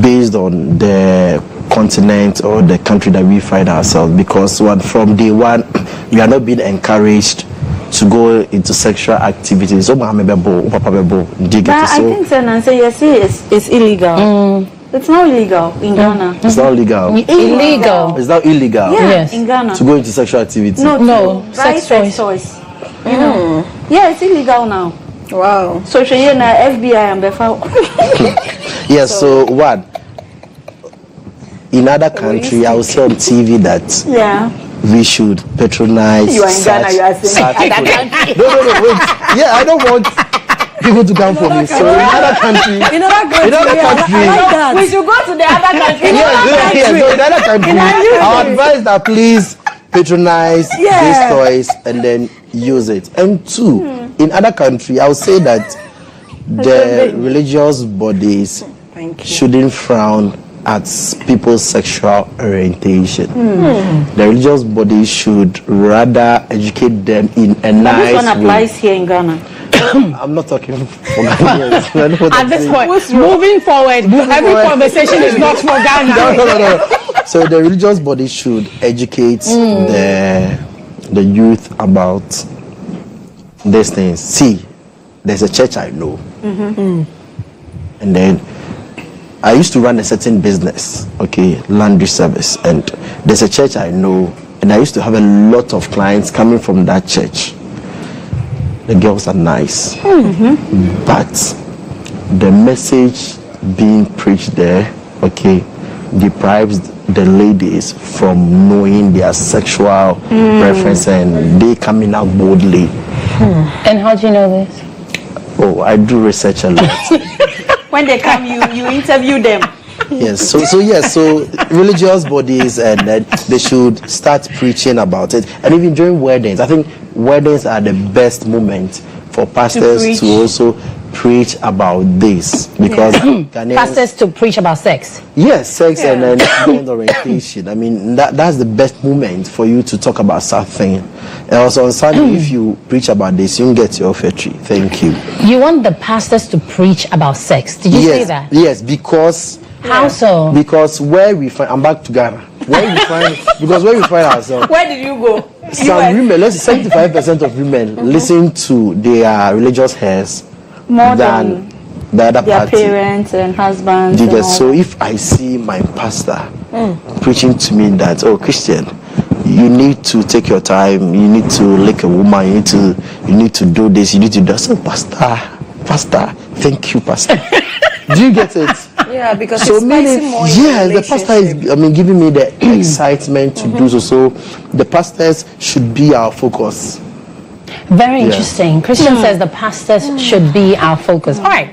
based on the continent or the country that we find ourselves, because from day one we are not being encouraged to go into sexual activities. But I think Nancy, yes, it's illegal. It's not illegal in Ghana. it's not legal. Illegal. It's not illegal. Yes. In Ghana. To go into sexual activity. No. Sex toys. You know. Yeah, it's illegal now. Wow. So she FBI and Befa. Yes. So what? In other country, I will say on TV that we should patronize. You are in Ghana, you are saying. No, wait. Yeah, I don't want people to come for me. So in other country, I like that. We should go to the other country. So in other country, I advise that please patronize these toys and then use it. And two, in other country, I would say that the religious bodies shouldn't frown at people's sexual orientation. The religious bodies should rather educate them in a nice This one way. applies here in Ghana. I'm not talking for Ghanaians. At this point, moving forward, every conversation is not for Ghana. No. So the religious body should educate the youth about these things. See, there's a church I know, and then I used to run a certain business, laundry service, and there's a church I know, and I used to have a lot of clients coming from that church. The girls are nice, but the message being preached there, deprives the ladies from knowing their sexual preference, and they coming out boldly. And how do you know this? Oh, I do research a lot. When they come, you interview them. Yes, so religious bodies, and they should start preaching about it. And even during weddings, I think weddings are the best moment for pastors to also preach about this, because Pastors to preach about sex. Yes, sex and then gender orientation. I mean, that's the best moment for you to talk about something. And also on Sunday, if you preach about this, you get your offertory. Thank you. You want the pastors to preach about sex? Did you say that? Yes, because how so? Because where we find, I'm back to Ghana. Where we find ourselves. Where did you go? Some women, let's say 75% of women listen to their religious heirs more than the other their party. Parents and husbands. So if I see my pastor preaching to me that, Christian, you need to take your time, you need to lick a woman, you need to do this, you need to do that. So pastor, thank you, pastor. Do you get it? Yeah, because so it's meaning, more the pastor is giving me the excitement to do so. So the pastors should be our focus. Very interesting. Christian says the pastors should be our focus. All right.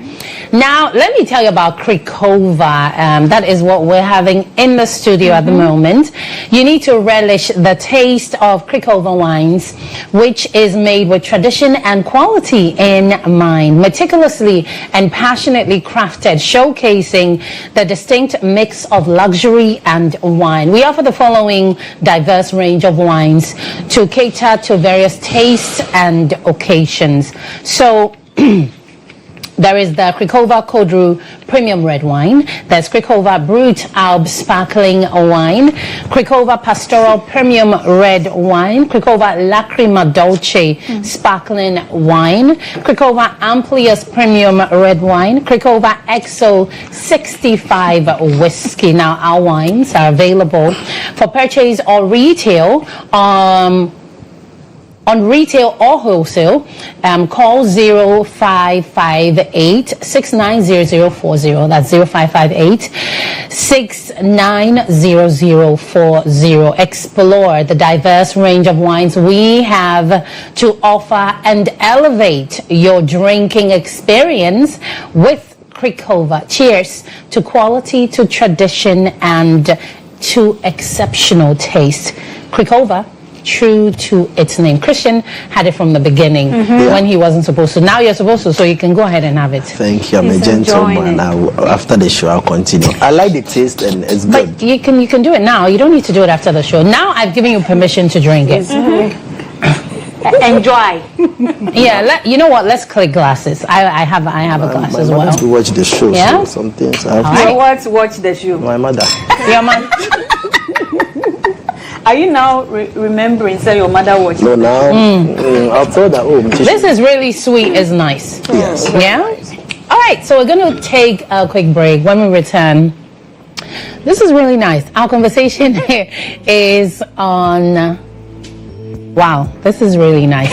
Now, let me tell you about Krikova. That is what we're having in the studio at the moment. You need to relish the taste of Krikova wines, which is made with tradition and quality in mind. Meticulously and passionately crafted, showcasing the distinct mix of luxury and wine. We offer the following diverse range of wines to cater to various tastes and occasions. So there is the Krikova Kodru Premium Red Wine. There's Krikova Brut Alb Sparkling Wine. Krikova Pastoral Premium Red Wine. Krikova Lacrima Dolce Sparkling Wine. Krikova Amplius Premium Red Wine. Krikova EXO 65 Whiskey. Now, our wines are available for purchase or retail. On retail or wholesale, call 0558-690040. That's 0558-690040. Explore the diverse range of wines we have to offer and elevate your drinking experience with Krikova. Cheers to quality, to tradition, and to exceptional taste. Krikova, true to its name. Christian had it from the beginning when he wasn't supposed to. Now you're supposed to, so you can go ahead and have it. Thank you. I'm a gentleman. After the show, I'll continue. I like the taste and it's good. But you can do it now. You don't need to do it after the show. Now I've given you permission to drink it. Enjoy. Yeah, you know what? Let's click glasses. I have a glass as well. To watch the show. Yeah? So some things I have All to. right. Watch the show. My mother. Your man. Are you now remembering? Say your mother watched. No, now I'll throw that home. This is really sweet. It's nice. Yes. Yeah? All right, so we're going to take a quick break. When we return, this is really nice. Our conversation here is on... Wow, this is really nice.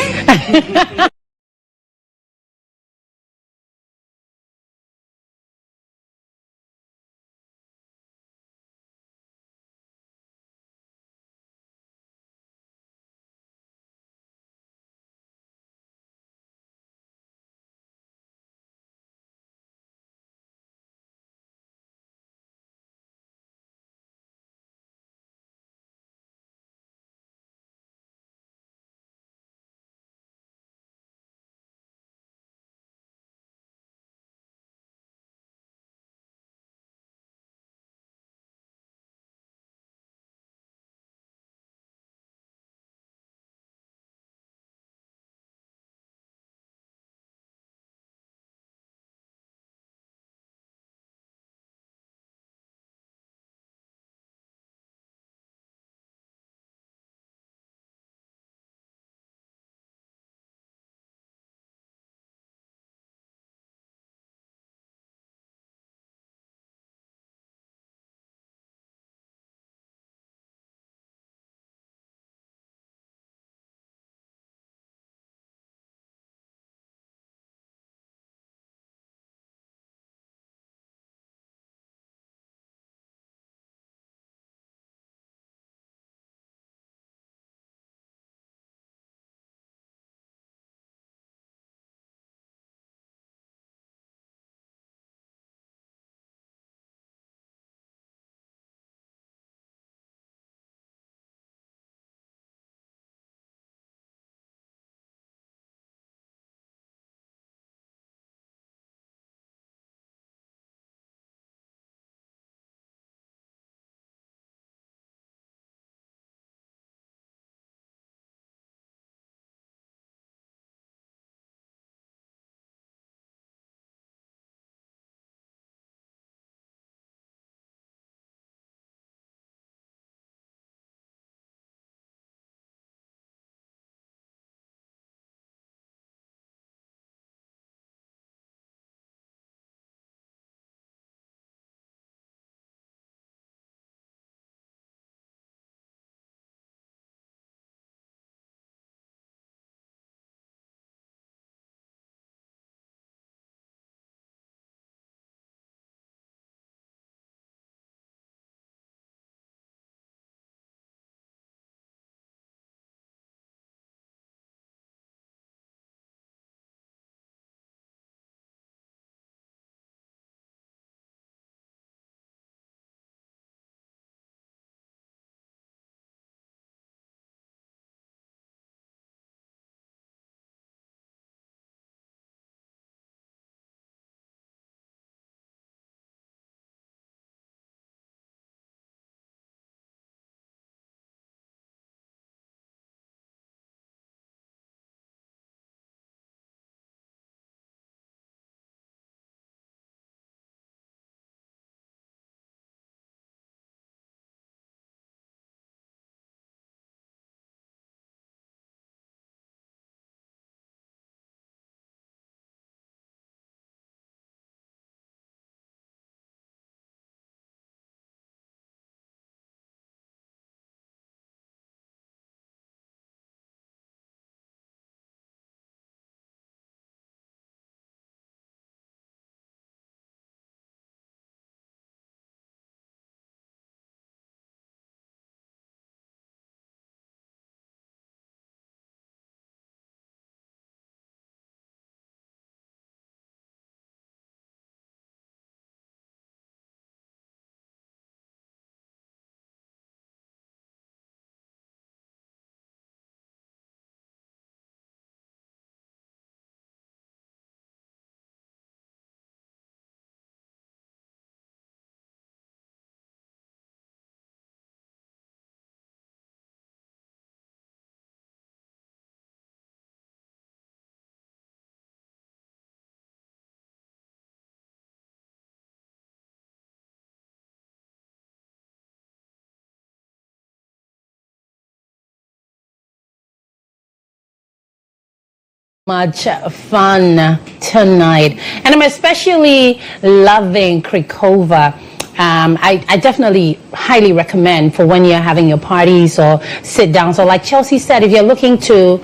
Much fun tonight, and I'm especially loving Krikova. I definitely highly recommend for when you're having your parties or sit down. So like Chelsea said, if you're looking to,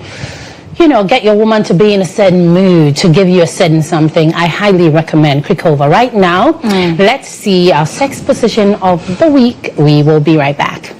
you know, get your woman to be in a certain mood, to give you a certain something, I highly recommend Krikova. Right now, let's see our sex position of the week. We will be right back.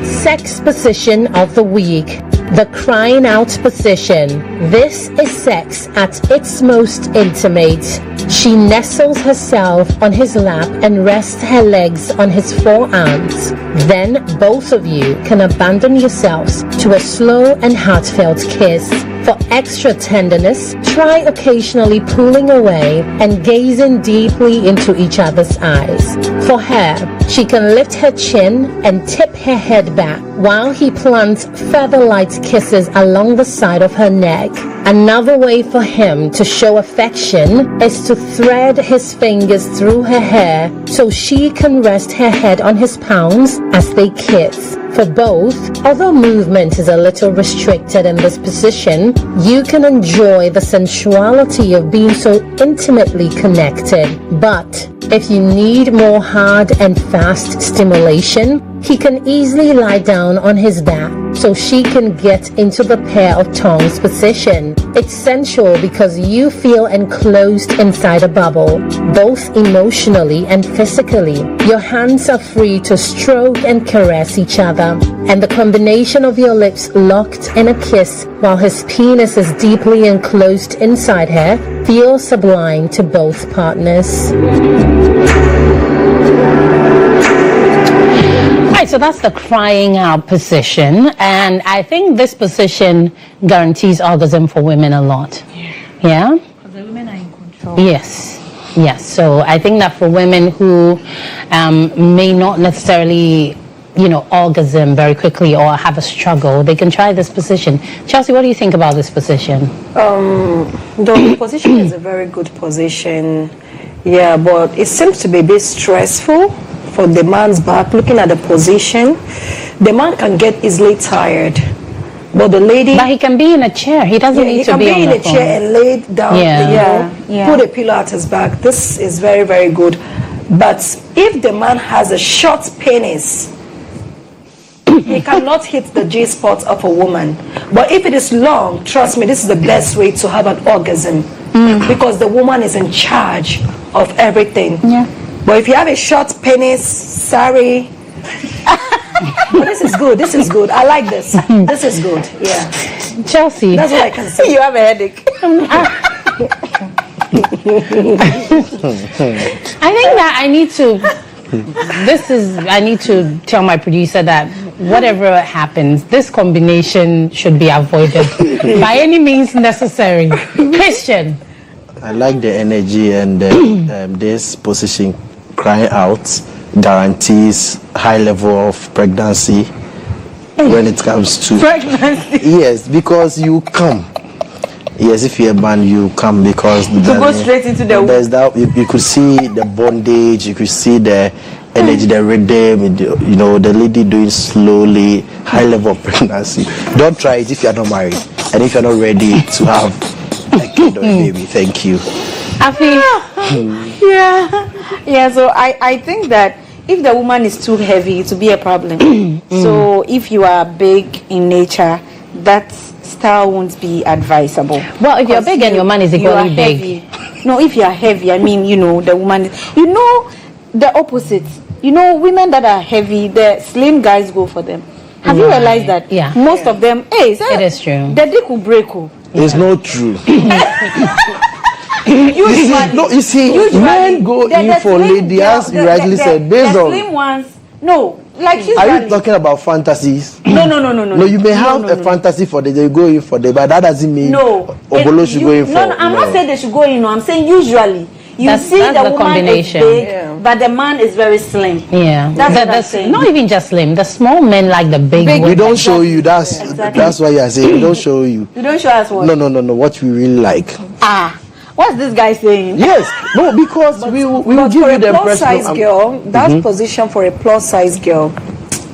Sex position of the week. The crying out position. This is sex at its most intimate. She nestles herself on his lap and rests her legs on his forearms. Then both of you can abandon yourselves to a slow and heartfelt kiss. For extra tenderness, try occasionally pulling away and gazing deeply into each other's eyes. For her, she can lift her chin and tip her head back while he plants feather-light kisses along the side of her neck. Another way for him to show affection is to thread his fingers through her hair so she can rest her head on his palms as they kiss. For both, although movement is a little restricted in this position, you can enjoy the sensuality of being so intimately connected. But if you need more hard and fast stimulation, he can easily lie down on his back so she can get into the pair of tongues position. It's sensual because you feel enclosed inside a bubble, both emotionally and physically. Your hands are free to stroke and caress each other, and the combination of your lips locked in a kiss while his penis is deeply enclosed inside her feels sublime to both partners. So that's the crying out position, and I think this position guarantees orgasm for women a lot. Yeah? Because the women are in control. Yes. So I think that for women who may not necessarily, you know, orgasm very quickly or have a struggle, they can try this position. Chelsea, what do you think about this position? The position is a very good position, yeah, but it seems to be a bit stressful for the man's back. Looking at the position, the man can get easily tired, but the lady... But he can be in a chair. He doesn't need to be on the phone. He can be in a chair and lay down, put a pillow at his back. This is very, very good. But if the man has a short penis, he cannot hit the G-spot of a woman. But if it is long, trust me, this is the best way to have an orgasm, because the woman is in charge of everything. Yeah. But if you have a short penis, sorry. But this is good. This is good. I like this. This is good. Yeah. Chelsea. That's what I can say. You have a headache. I think that I need to tell my producer that whatever happens, this combination should be avoided by any means necessary. Christian. I like the energy, and this position, crying out, guarantees high level of pregnancy when it comes to pregnancy. Yes, because you come. Yes, if you're a man, you come because go straight into the there's that you could see the bondage, you could see the energy, the rhythm, you know, the lady doing slowly, high level of pregnancy. Don't try it if you're not married and if you're not ready to have a kid or a baby. Thank you. Afi. Yeah. So I think that if the woman is too heavy, it will be a problem. So if you are big in nature, that style won't be advisable. Well, if you're big and your man is equally big. Heavy. No, if you are heavy, I mean, you know, the woman, you know, the opposite. You know, women that are heavy, the slim guys go for them. Have you realized that? Yeah. Most of them, it is true. The dick will break. It's not true. Usually, no, you see, men go in for lady, as you rightly said, based on. Slim ones, no. Like she's are you talking about fantasies? No. No, you may have a fantasy for they go in for the, but that doesn't mean Obolo should go in for. No, I'm not saying they should go in. No, I'm saying usually that's the woman combination. Is big, but the man is very slim. Yeah, that's what I'm saying. Not even just slim. The small men like the big. We don't show you. That's why you are saying we don't show you. You don't show us what? No. What we really like. What's this guy saying? Yes, no, because we will give you the plus size impression. girl, that position for a plus size girl,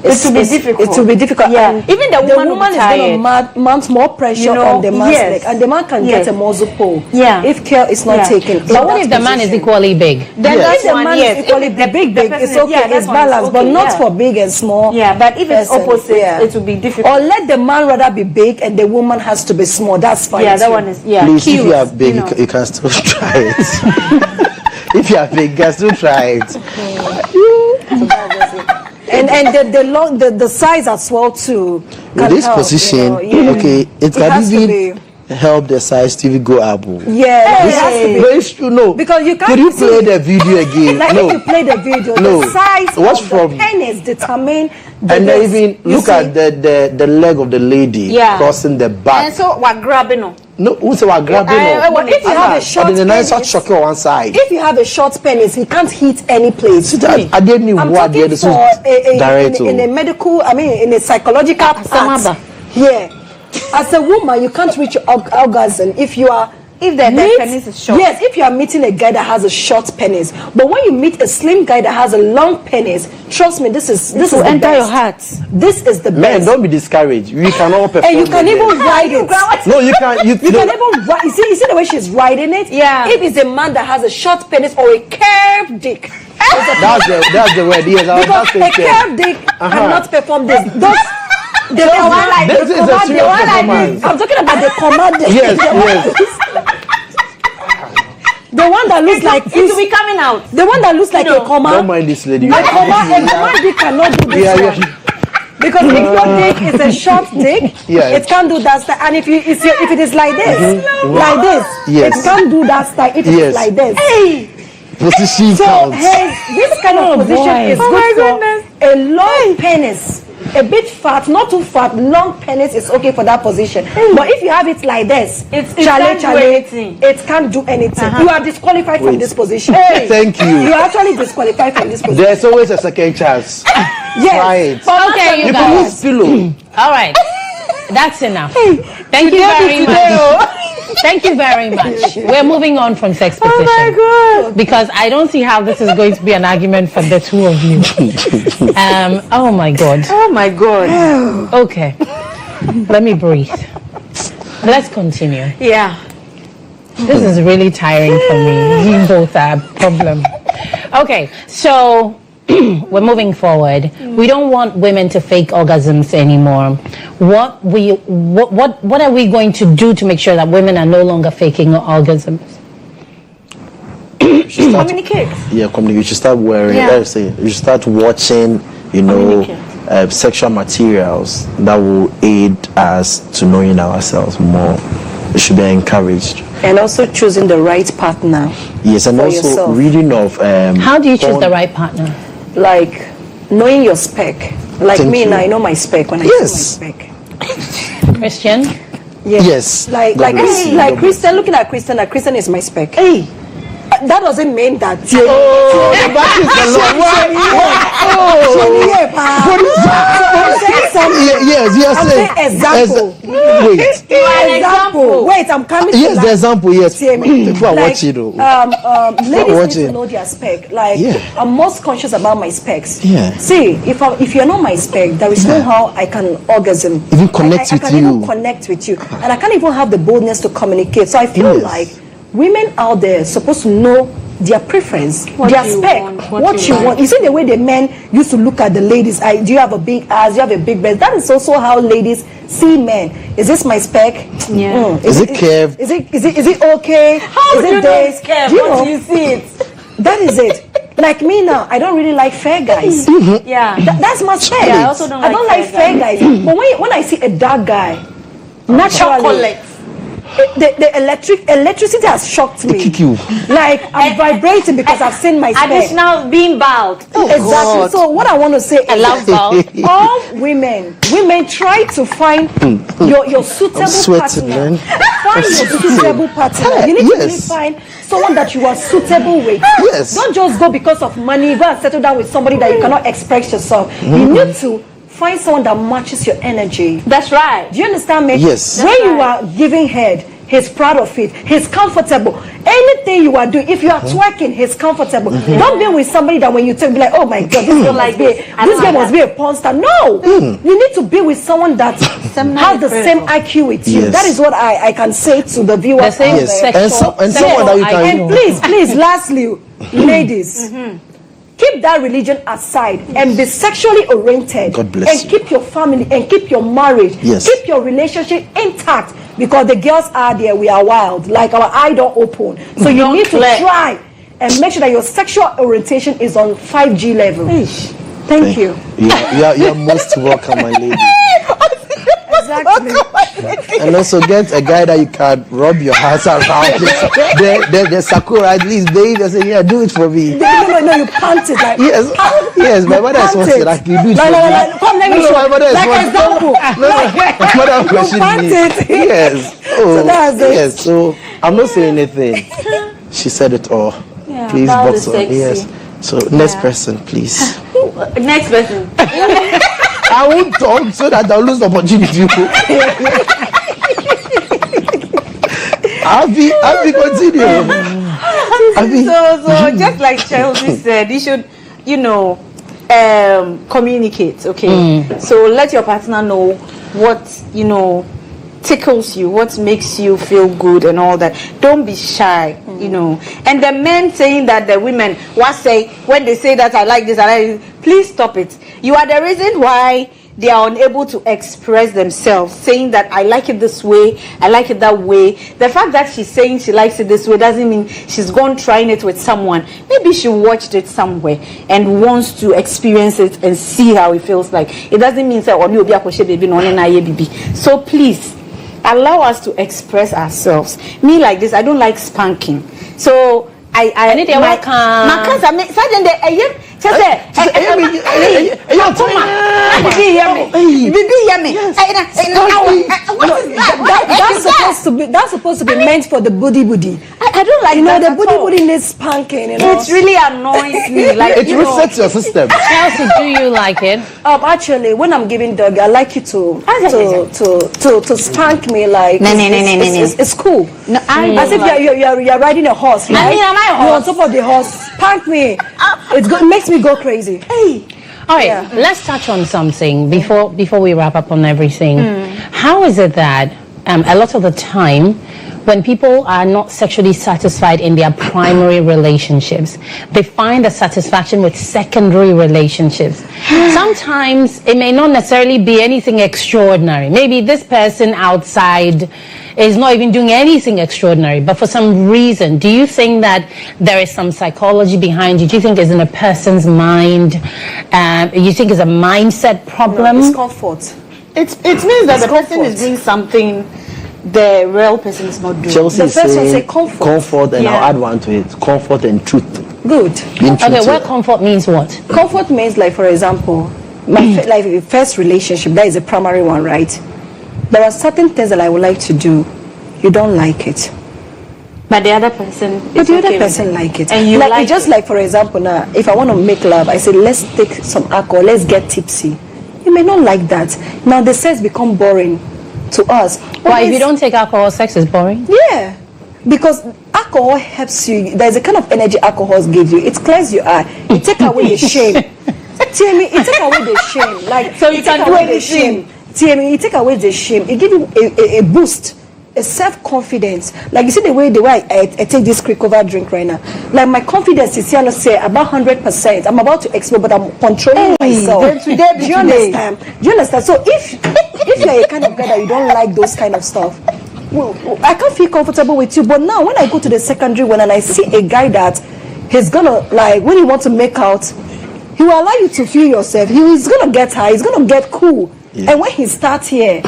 it will be difficult. It will be difficult. Yeah. And even the woman is going to mount more pressure on the man's neck, and the man can get a muzzle pull. Yeah. If care is not taken. But what if the man is equally big? Then if the man is equally big, it's okay. It's balanced, but not for big and small. Yeah, but if it's opposite, it will be difficult. Or let the man rather be big and the woman has to be small. That's fine. Yeah, that one is Please, cute, if you are big, you can still try it. If you are big, you can still try it. And the size as well too. With this position, okay, it can even help the size to even go up. Yeah, it has to be. No, it's true. No, because you can't. Could you play the video again? Like no. if you play the video, no. the size Watch of from the penis determine. And then even look at the leg of the lady crossing the back. And so we're grabbing on. No, who say we're grabbing on? If you have a short penis, on one side. If you have a short penis, he can't hit any place. I didn't know what talking for in a medical, in a psychological part. Yeah. As a woman, you can't reach orgasm if you are. If the penis is short. Yes, if you are meeting a guy that has a short penis. But when you meet a slim guy that has a long penis, trust me, this is will enter your heart. This is the best. Man, don't be discouraged. We can all perform. And you can even ride it. No, you can't. You can even ride. You see the way she's riding it? Yeah. If it's a man that has a short penis or a curved dick. That's the word. Yes, because a curved dick cannot perform this. The one like this is a serious performance. I'm talking about the command. Yes. The one that looks like it will be coming out. The one that looks like a comma. Don't mind this lady. A command dick cannot do this one. Because if your dick is a short dick, it can't do that style. And if it is like this, like this, it can't do that style. If it is like this. Hey. Position counts. This kind of position is good for a long penis. A bit fat, not too fat, long penis is okay for that position. But if you have it like this, it can't do anything. You are disqualified from this position. Thank you. You are actually disqualified from this position. There's always a second chance. Yes. Try it. Okay, you can use pillow. All right. That's enough. Thank you very much. Thank you very much. We're moving on from sex position. Oh my God. Because I don't see how this is going to be an argument for the two of you. Oh my God. Oh my God. Okay. Let me breathe. Let's continue. Yeah. This is really tiring for me. You both are a problem. Okay, so we're moving forward. We don't want women to fake orgasms anymore. What are we going to do to make sure that women are no longer faking orgasms? Communicate. Yeah, communicate. You should start wearing. You should start watching. Sexual materials that will aid us to knowing ourselves more. It should be encouraged. And also choosing the right partner. Yes, and also yourself. reading of. How do you choose the right partner? Like knowing your spec. Like me now, I know my spec when I see my spec. Christian? Yes. Like Christian, looking at Christian, that Christian is my spec. Hey. That doesn't mean that. That is the example. Wait, I'm coming to the example, yes. People are watching. Ladies need to know their spec. I'm most conscious about my specs. Yeah. See, if you're not my spec, there is no how I can orgasm. Even connect with you. I can even connect with you. And I can't even have the boldness to communicate. So I feel like women out there are supposed to know their preference, their spec, what you want. You see the way the men used to look at the ladies. Do you have a big ass? Do you have a big breast? That is also how ladies see men. Is this my spec? Yeah. Is it curved? Is it okay? How is do you know it's curved? How do you see it? That is it. Like me now, I don't really like fair guys. Yeah. That's my spec. Yeah, I also don't like fair guys. But when I see a dark guy, naturally. The electricity has shocked me. Like I'm vibrating because I've seen my spec. Additional being bowed. Exactly. God. So what I want to say is, I love bowed. All women try to find your suitable partner. Find your suitable partner. You need to really find someone that you are suitable with. Yes. Don't just go because of money. Go and settle down with somebody that you cannot express yourself. You need to find someone that matches your energy. That's right. Do you understand me? Yes. When you are giving head, he's proud of it. He's comfortable. Anything you are doing, if you are twerking, he's comfortable. Don't be with somebody that when you take, be like, oh my God, this guy must be a porn star. No, you need to be with someone that has the same IQ with you. That is what I can say to the viewers. And someone that you can. And please, lastly, ladies. Keep that religion aside and be sexually oriented. God bless and you. Keep your family and keep your marriage. Keep your relationship intact, because the girls are there. We are wild, like our eye don't open. So you need to try and make sure that your sexual orientation is on 5G level. Thank you. You're most welcome, my lady. Exactly. And also get a guy that you can rub your hands around. The Sakura, at least babe, I say, yeah, do it for me. No, you pant it like yes. My mother is watching, like you do it for me. Come, let me show. My mother is example. My mother questioned me. Yes. So that's it. Yes. So I'm not saying anything. She said it all. Yeah, please box on. Yes. So next person, please. Next person. I won't talk so that I'll lose the opportunity. Afi, continue. So just like Chelsea said, you should, communicate. Okay. So let your partner know what tickles you, what makes you feel good, and all that. Don't be shy. And the men saying that the women when they say that I like this, please stop it. You are the reason why they are unable to express themselves, saying that I like it this way, I like it that way. The fact that she's saying she likes it this way doesn't mean she's gone trying it with someone. Maybe she watched it somewhere and wants to experience it and see how it feels like. It doesn't mean so please allow us to express ourselves. Me like this, I don't like spanking. So I need a that's supposed to be meant for the booty. I don't like the booty needs spanking. It really annoys me. Like it resets your system. Chelsea, do you like it? Actually, when I'm giving dog, I like you to spank me. Like it's cool. No, as if you're riding a horse. Right? You're on top of the horse. Spank me. It makes me go crazy. Hey. All right, let's touch on something before we wrap up on everything. How is it that a lot of the time when people are not sexually satisfied in their primary relationships, they find the satisfaction with secondary relationships? Sometimes it may not necessarily be anything extraordinary. Maybe this person outside is not even doing anything extraordinary, but for some reason, do you think that there is some psychology behind it? Do you think it's in a person's mind? You think it's a mindset problem? No, it's comfort. It means that the person is doing something the real person is not doing. Chelsea the person say say comfort. And I'll add one to it. Comfort and truth. Good. Okay, where comfort means what? Comfort means, like, for example, my first relationship, that is a primary one, right? There are certain things that I would like to do. You don't like it. But the other person like it. And you like it. Just like, for example, now, if I want to make love, I say, let's take some alcohol, let's get tipsy. You may not like that. Now, the sex become boring to us. Why, if you don't take alcohol, sex is boring? Yeah. Because alcohol helps you. There's a kind of energy alcohol gives you. It clears your eye. It takes away the shame. Timmy, it takes away the shame. Like, so you can do anything. Timmy, it takes away the shame. It gives you a boost. A self-confidence. Like, you see the way I take this quick over drink right now. Like, my confidence is here, let's say, about 100%. I'm about to explode, but I'm controlling myself. Do you understand? So if you're a kind of guy that you don't like those kind of stuff, well, I can't feel comfortable with you. But now when I go to the secondary one and I see a guy that he's gonna, like, when he wants to make out, he will allow you to feel yourself. He's gonna get high. He's gonna get cool. Yeah. And when he starts here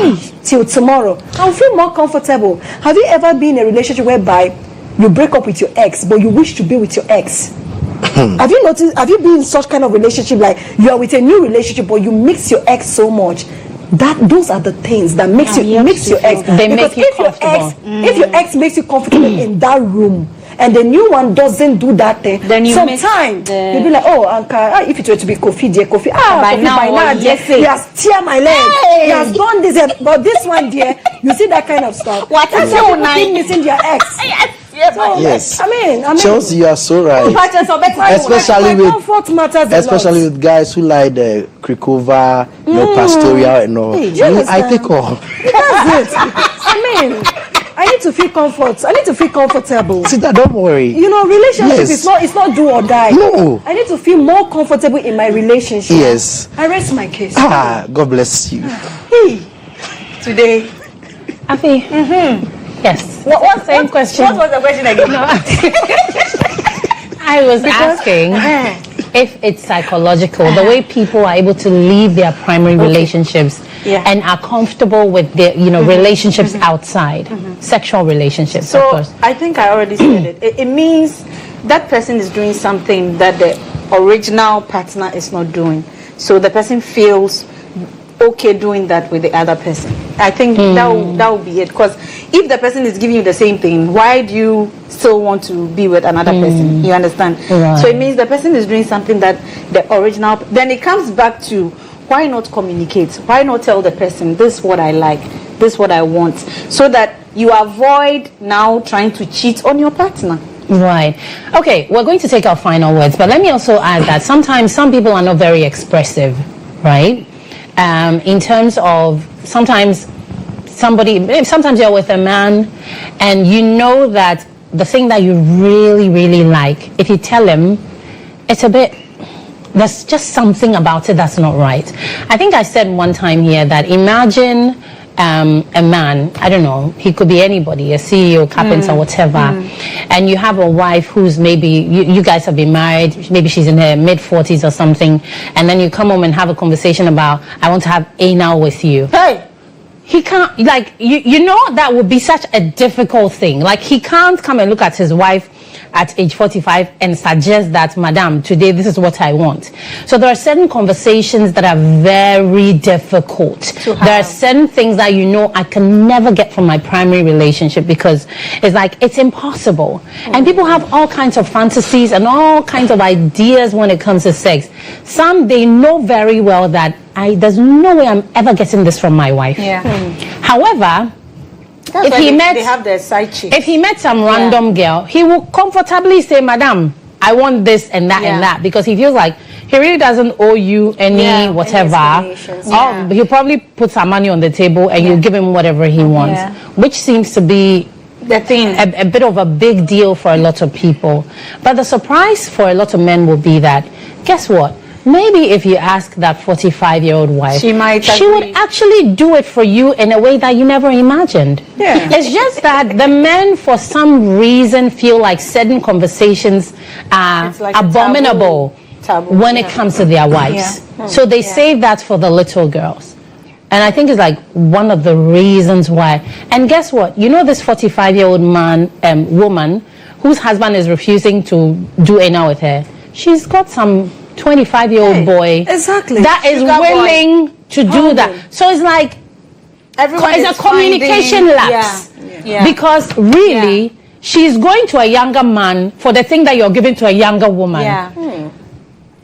till tomorrow, I'll feel more comfortable. Have you ever been in a relationship whereby you break up with your ex, but you wish to be with your ex? Have you noticed? Have you been in such kind of relationship, like you are with a new relationship, but you mix your ex so much? Those are the things that makes you mix your ex. They make you comfortable. If your ex makes you comfortable in that room, and the new one doesn't do that thing, then you sometimes you'll be like, oh, Anka, if it were to be Kofi, dear Kofi, by now, he has tear my leg, he has done this, but this one, dear, you see that kind of stuff. What that's why people keep missing their ex. Yes. I mean, Chelsea, you are so right. Especially with guys who like the Krikova, pastoral and all. I take all. That's it. I mean, I need to feel comfort. I need to feel comfortable. See that? Don't worry. You know, relationship is not do or die. No. I need to feel more comfortable in my relationship. Yes. I rest my case. God bless you. Today, Afi. Yes. What same question? What was the question again? No. I was asking if it's psychological, the way people are able to leave their primary relationships and are comfortable with their, relationships outside, sexual relationships. So of course. I think I already said it. It means that person is doing something that the original partner is not doing. So the person feels okay doing that with the other person. I think that will be it. Because if the person is giving you the same thing, why do you still want to be with another person? You understand? Right. So it means the person is doing something that the original. Then it comes back to why not communicate? Why not tell the person, this is what I like, this is what I want, so that you avoid now trying to cheat on your partner. Right. Okay, we're going to take our final words, but let me also add that sometimes some people are not very expressive, right? In terms of sometimes you're with a man and you know that the thing that you really, really like, if you tell him, there's just something about it that's not right. I think I said one time here that imagine a man, I don't know, he could be anybody, a CEO, carpenter, whatever, and you have a wife who's maybe, you guys have been married, maybe she's in her mid-40s or something, and then you come home and have a conversation about, I want to have anal with you. Hey! He can't, like, you know that would be such a difficult thing. Like, he can't come and look at his wife at age 45 and suggest that, Madam, today this is what I want. So there are certain conversations that are very difficult. There are certain things that I can never get from my primary relationship because it's like, it's impossible. And people have all kinds of fantasies and all kinds of ideas when it comes to sex. Some, they know very well that there's no way I'm ever getting this from my wife. However, they have their side chick. If he met some random girl, he will comfortably say, Madam, I want this and that and that, because he feels like he really doesn't owe you any whatever. He'll probably put some money on the table and you give him whatever he wants, which seems to be the thing, a bit of a big deal for a lot of people. But the surprise for a lot of men will be that, guess what? Maybe if you ask that 45-year-old wife, she would actually do it for you in a way that you never imagined. It's just that the men, for some reason, feel like certain conversations are like abominable when it comes to their wives. So they save that for the little girls. And I think it's like one of the reasons why. And guess what? You know this 45-year-old woman whose husband is refusing to do anal with her. She's got some 25-year-old boy that is willing to do that. So it's like it's a communication lapse. Because really she's going to a younger man for the thing that you're giving to a younger woman.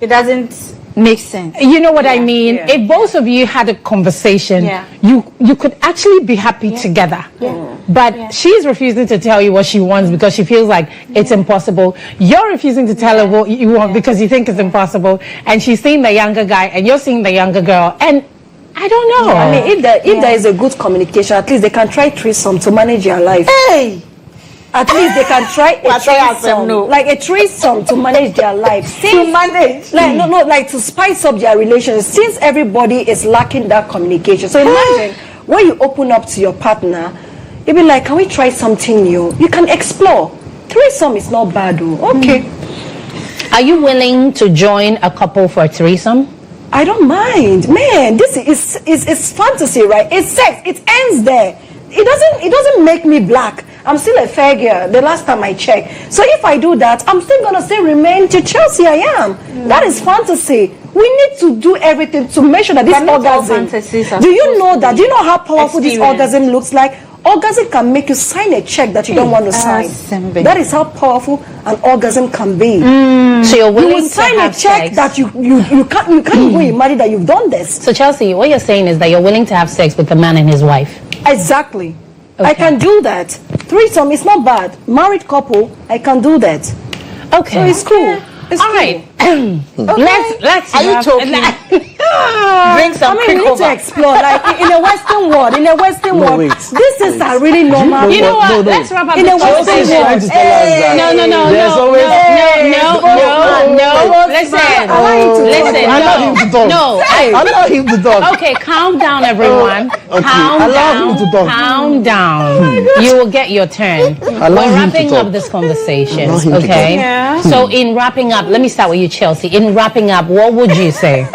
It doesn't make sense. You know what I mean? If both of you had a conversation, you could actually be happy together. But she's refusing to tell you what she wants because she feels like it's impossible. You're refusing to tell her what you want because you think it's impossible. And she's seeing the younger guy and you're seeing the younger girl. And I don't know. I mean, if there is a good communication, at least they can try threesome to manage your life. At least they can try a threesome, like a threesome to manage their life. Like to spice up their relations. Since everybody is lacking that communication, so imagine when you open up to your partner, you'll be like, "Can we try something new?" You can explore. Threesome is not bad, though. Okay. Are you willing to join a couple for a threesome? I don't mind, man. This is fantasy, right? It's sex. It ends there. It doesn't make me black. I'm still a fair girl, the last time I checked. So if I do that, I'm still going to say remain to Chelsea I am. That is fantasy. We need to do everything to make sure that this orgasm... Do you know that? Do you know how powerful this orgasm looks like? Orgasm can make you sign a check that you don't want to sign. That is how powerful an orgasm can be. So you're willing You will to sign a have check sex. that you can't even imagine that you've done this. So Chelsea, what you're saying is that you're willing to have sex with the man and his wife. Exactly. Okay. I can do that. Threesome is not bad. Married couple, I can do that. Okay. So it's cool. It's All cool. right. Let's. Are you talking? Bring some I mean, we need to explore, like in a Western world. In a Western world, wait. this is a really normal. You know what? No. Let's wrap up In the a Western conversation. world, to tell us that No. there's always- Listen. Allow him to talk. No. Allow him to talk. Okay, calm down, everyone. Calm allow down. him to talk. Calm down. You will get your turn. Allow We're him to wrapping talk. up this conversation, Allow him to okay? talk. Yeah. So in wrapping up, let me start with you, Chelsea. In wrapping up, what would you say?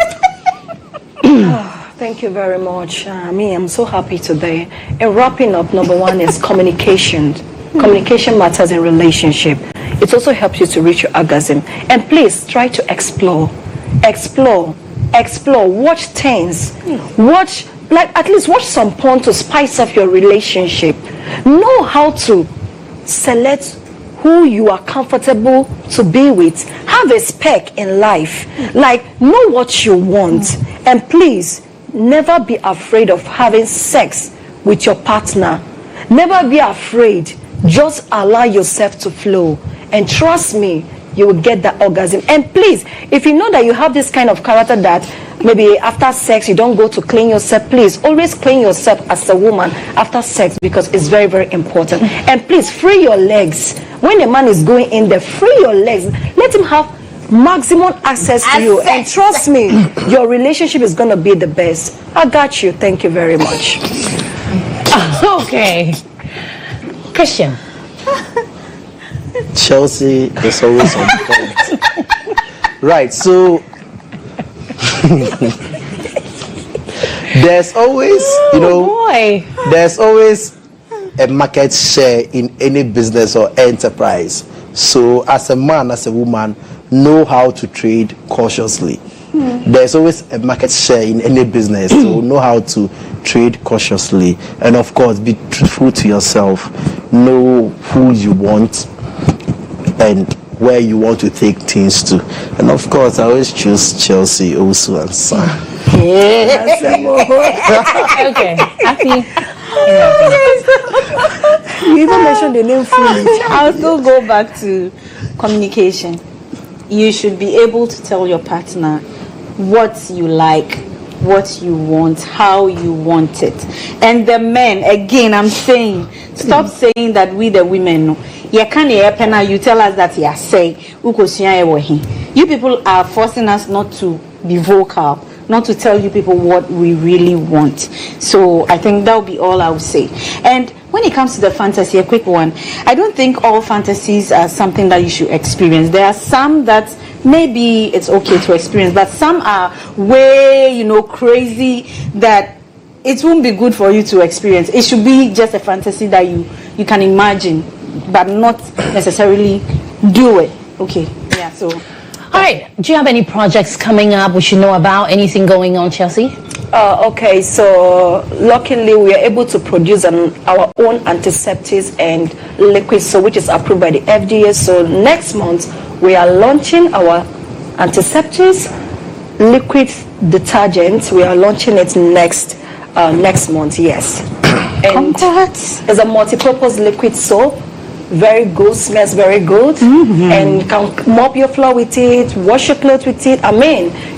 Thank you very much. I'm so happy today. In wrapping up, number one is communication. Communication matters in relationship. It also helps you to reach your orgasm. And please try to explore. Watch things. At least watch some porn to spice up your relationship. Know how to select who you are comfortable to be with. Have a spec in life. Like, know what you want. And please, never be afraid of having sex with your partner. Never be afraid. Just allow yourself to flow. And trust me, you will get that orgasm. And please, if you know that you have this kind of character that maybe after sex you don't go to clean yourself, please always clean yourself as a woman after sex, because it's very, very important. And please free your legs. When a man is going in there, free your legs. Let him have maximum access to you. And trust me, your relationship is going to be the best. I got you. Thank you very much. Okay. Christian. Chelsea is always on point. Right, so there's always, there's always a market share in any business or enterprise. So as a man, as a woman, know how to trade cautiously. There's always a market share in any business, so know how to trade cautiously. And of course, be truthful to yourself. Know who you want and where you want to take things to. And of course, I always choose Chelsea, Owusu, and Ansah. Okay. Afi. You even mentioned the name fully. I'll still go back to communication. You should be able to tell your partner what you like, what you want, how you want it. And the men, again, I'm saying, stop saying that we the women know. You tell us that you say. You people are forcing us not to be vocal, not to tell you people what we really want. So I think that will be all I would say. And when it comes to the fantasy, a quick one, I don't think all fantasies are something that you should experience. There are some that maybe it's okay to experience, but some are way, crazy that it won't be good for you to experience. It should be just a fantasy that you can imagine, but not necessarily do it. Okay, yeah, so. All right. Do you have any projects coming up we should know about? Anything going on, Chelsea? Okay, so luckily we are able to produce our own antiseptics and liquids, so which is approved by the FDA. So next month we are launching our antiseptics, liquid detergent. We are launching it next month. Yes, and it's a multi-purpose liquid soap. Very good, smells very good, and you can mop your floor with it, wash your clothes with it.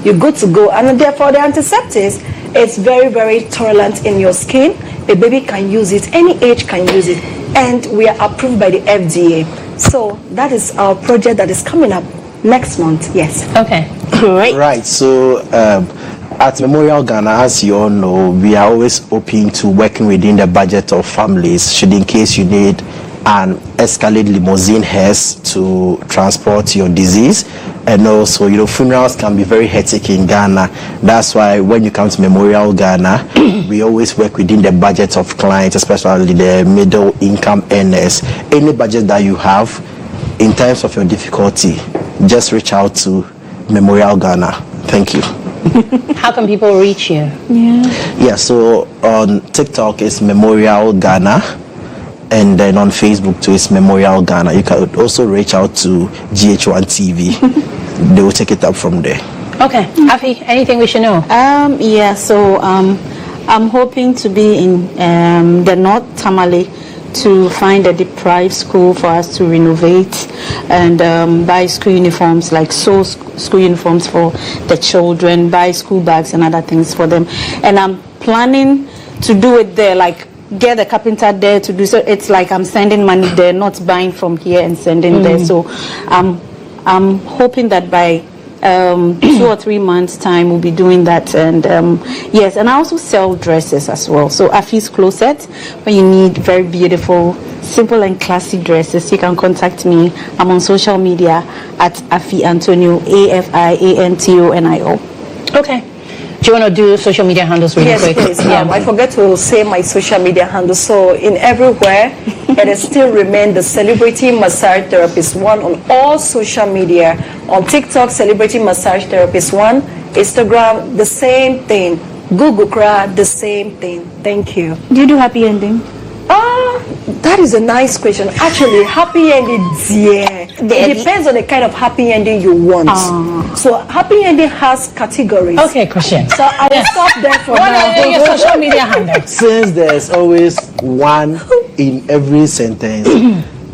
You're good to go. And therefore, the antiseptics, it's very, very tolerant in your skin. A baby can use it, any age can use it, and we are approved by the FDA. So that is our project that is coming up next month. Yes. Okay. Great. Right, so at Memorial Ghana, as you all know, we are always open to working within the budget of families, should in case you need an Escalade limousine hearse to transport your disease. And also, funerals can be very hectic in Ghana. That's why when you come to Memorial Ghana, we always work within the budget of clients, especially the middle income earners. Any budget that you have, in times of your difficulty, just reach out to Memorial Ghana. Thank you. How can people reach you? Yeah, so on TikTok it's Memorial Ghana. And then on Facebook too, it's Memorial Ghana. You can also reach out to GHOne TV. They will take it up from there. Okay, Afi, anything we should know? Yeah, so I'm hoping to be in the North Tamale to find a deprived school for us to renovate and buy school uniforms, like sew school uniforms for the children, buy school bags and other things for them. And I'm planning to do it there, like get a carpenter there to do so. It's like I'm sending money there, not buying from here and sending there. So I'm hoping that by 2 or 3 months time we'll be doing that. And yes, and I also sell dresses as well. So Afi's Closet, when you need very beautiful, simple and classy dresses, you can contact me. I'm on social media at Afi Antonio, AFIANTONIO. Okay. Do you want to do social media handles really quick? Yes, please. I forget to say my social media handles. So in everywhere, it still remain the Celebrity Massage Therapist 1 on all social media. On TikTok, Celebrity Massage Therapist 1. Instagram, the same thing. Google Cra, the same thing. Thank you. Do you do happy ending? That is a nice question. Actually, happy ending, yeah. It depends on the kind of happy ending you want. So happy ending has categories. Okay, Christian. So I will stop there for What now. are your social media handles? Since there's always one in every sentence,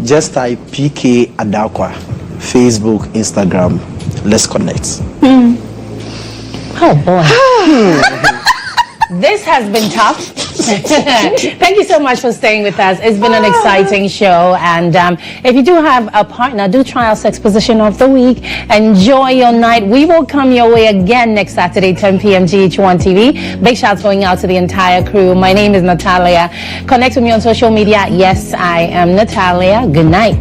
just type PK Adarkwa, Facebook, Instagram. Let's connect. Oh boy. This has been tough. Thank you so much for staying with us. It's been an exciting show. And if you do have a partner, do try our sex position of the week. Enjoy your night. We will come your way again next Saturday, 10 p.m. GHOne TV. Big shouts going out to the entire crew. My name is Natalia. Connect with me on social media. Yes, I am Natalia. Good night.